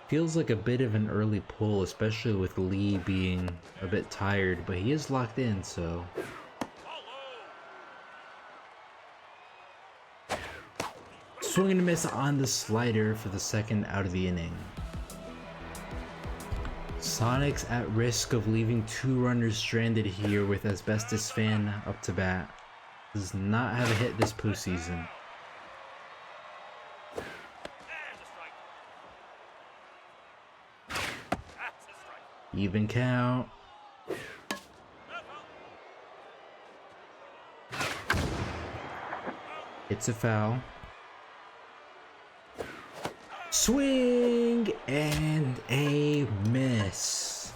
Feels like a bit of an early pull, especially with Lee being a bit tired, but he is locked in, so... Swing and a miss on the slider for the second out of the inning. Sonics at risk of leaving 2 runners stranded here with Asbestos Fan up to bat. Does not have a hit this postseason. Even count. It's a foul. Swing and a miss.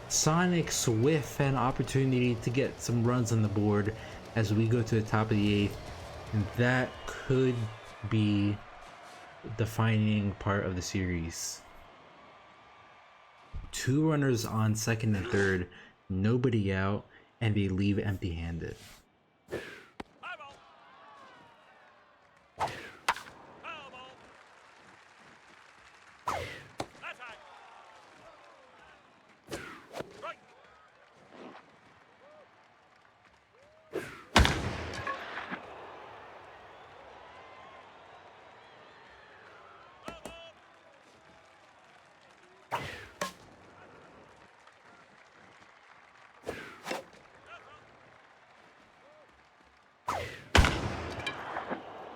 Sonics whiff an opportunity to get some runs on the board as we go to the top of the 8th, and that could be the defining part of the series. 2 runners on second and third, nobody out, and they leave empty-handed.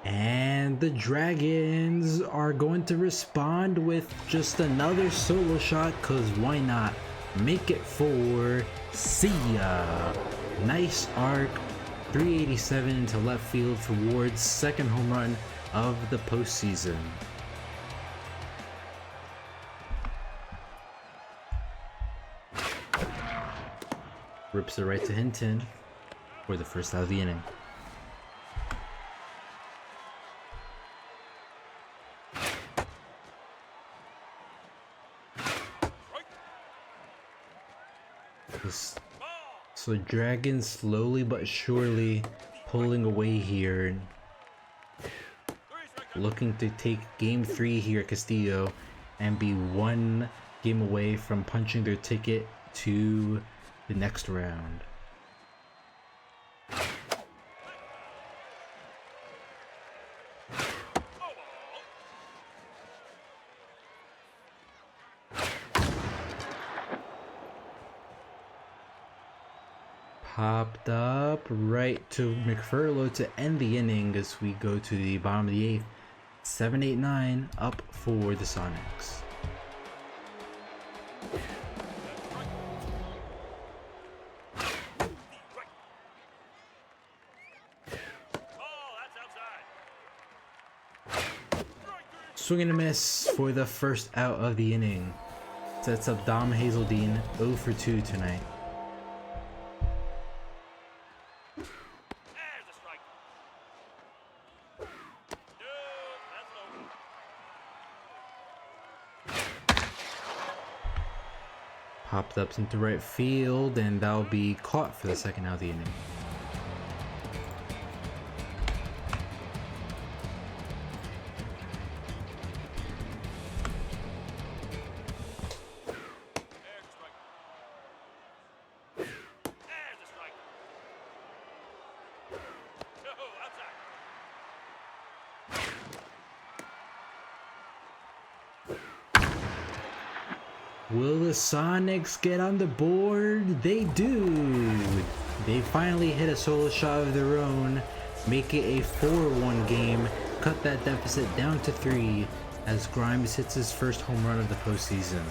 And the Dragons are going to respond with just another solo shot, cause why not? Make it 4. See ya. Nice arc. 387 into left field for Ward's second home run of the postseason. Rips it right to Hinton for the first out of the inning. So Dragons slowly but surely pulling away here, looking to take game 3 here at Castillo and be 1 game away from punching their ticket to the next round. Popped up right to McFurlow to end the inning as we go to the bottom of the 8th. 7-8-9 up for the Sonics. Swing and a miss for the first out of the inning. Sets up Dom Hazeldean 0 for 2 tonight. There's a strike. No, that's low. Popped up into right field, and that'll be caught for the second out of the inning. Will the Sonics get on the board? They do! They finally hit a solo shot of their own, make it a 4-1 game, cut that deficit down to 3 as Grimes hits his first home run of the postseason.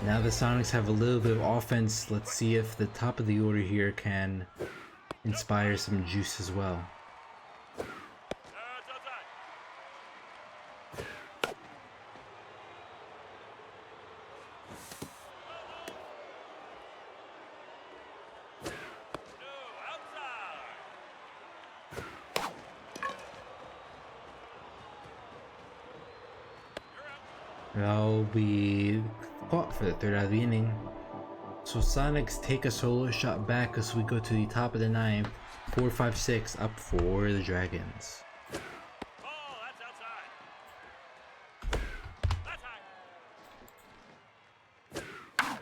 Now the Sonics have a little bit of offense. Let's see if the top of the order here can inspire some juice as well. That'll be caught for the third out of the inning. So Sonics take a solo shot back as we go to the top of the ninth. 4-5-6 up for the Dragons. Oh, that's outside. That's high.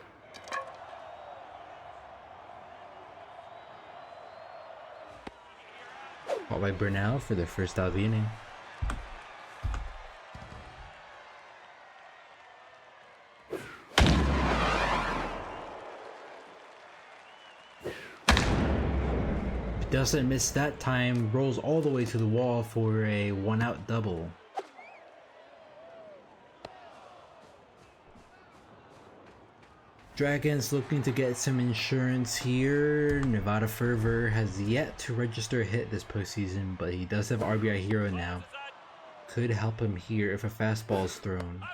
Caught by Burnell for the first out of the inning. Doesn't miss that time, rolls all the way to the wall for a 1-out double. Dragons looking to get some insurance here. Nevada Fervor has yet to register a hit this postseason, but he does have RBI Hero now. Could help him here if a fastball is thrown.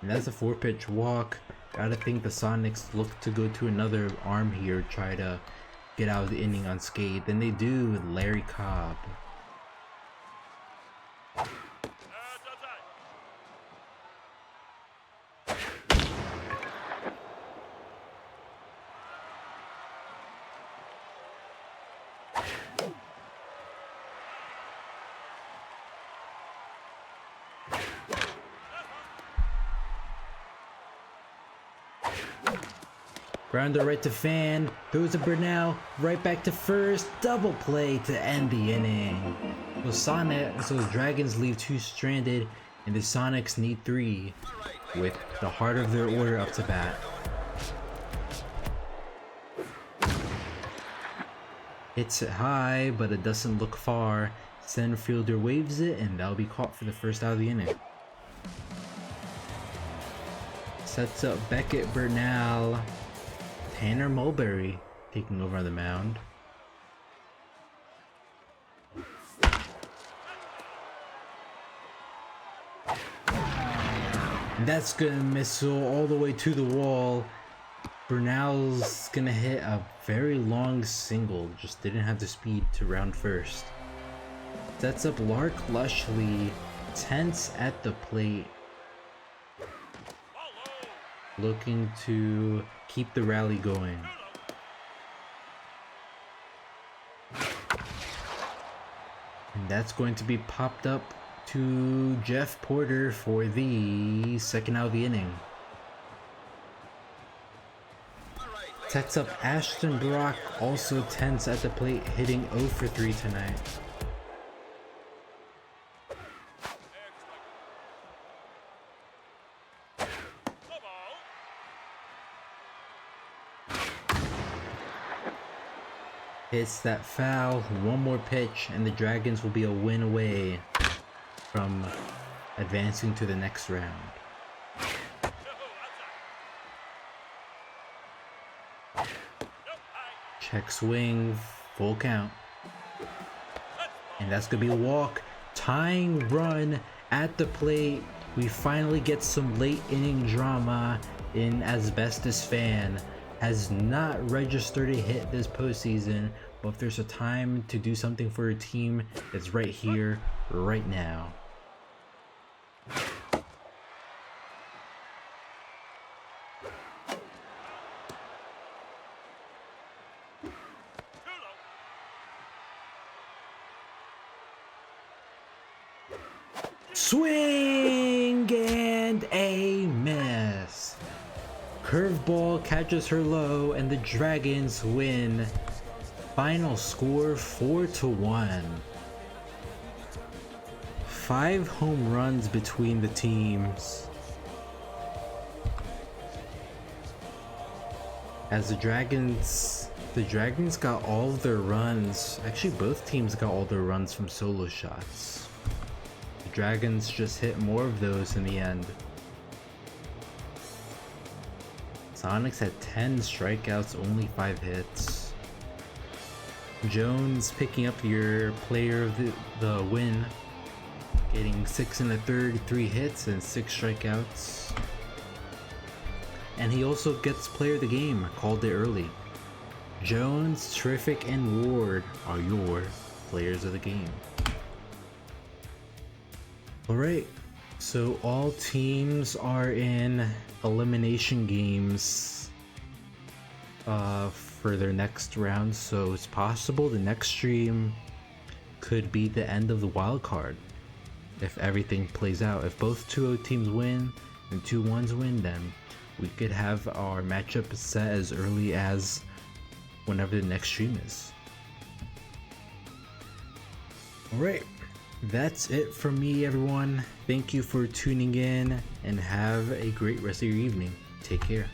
And that's a 4-pitch walk. Gotta think the Sonics look to go to another arm here, try to get out of the inning unscathed. And they do with Larry Cobb. Grounder right to Fan, throws a Burnell, right back to first, double play to end the inning. So the Dragons leave 2 stranded, and the Sonics need 3, with the heart of their order up to bat. Hits it high, but it doesn't look far. Center fielder waves it, and that'll be caught for the first out of the inning. Sets up Beckett, Burnell. Tanner Mulberry taking over on the mound. And that's gonna missile all the way to the wall. Burnell's gonna hit a very long single, just didn't have the speed to round first. Sets up Lark Lushley, tense at the plate. Looking to keep the rally going. And that's going to be popped up to Jeff Porter for the second out of the inning. Sets up Ashton Brock, also tense at the plate, hitting 0 for 3 tonight. Hits that foul, one more pitch, and the Dragons will be a win away from advancing to the next round. Check swing, full count. And that's gonna be a walk. Tying run at the plate. We finally get some late inning drama in Asbestos Fan. Has not registered a hit this postseason, but if there's a time to do something for a team, it's right here, right now. Swing and a miss. Curveball catches her low and the Dragons win. Final score 4-1. 5 home runs between the teams. As the Dragons got all of their runs. Actually, both teams got all their runs from solo shots. The Dragons just hit more of those in the end. Sonics had 10 strikeouts, only 5 hits. Jones picking up your player of the win, getting 6 1/3, 3 hits and 6 strikeouts. And he also gets player of the game, called it early. Jones, Terrific, and Ward are your players of the game. Alright, so all teams are in elimination games for their next round, so it's possible the next stream could be the end of the wild card if everything plays out. If both 2-0 teams win and 2-1s win, then we could have our matchup set as early as whenever the next stream is. Alright, that's it from me, everyone. Thank you for tuning in and have a great rest of your evening. Take care.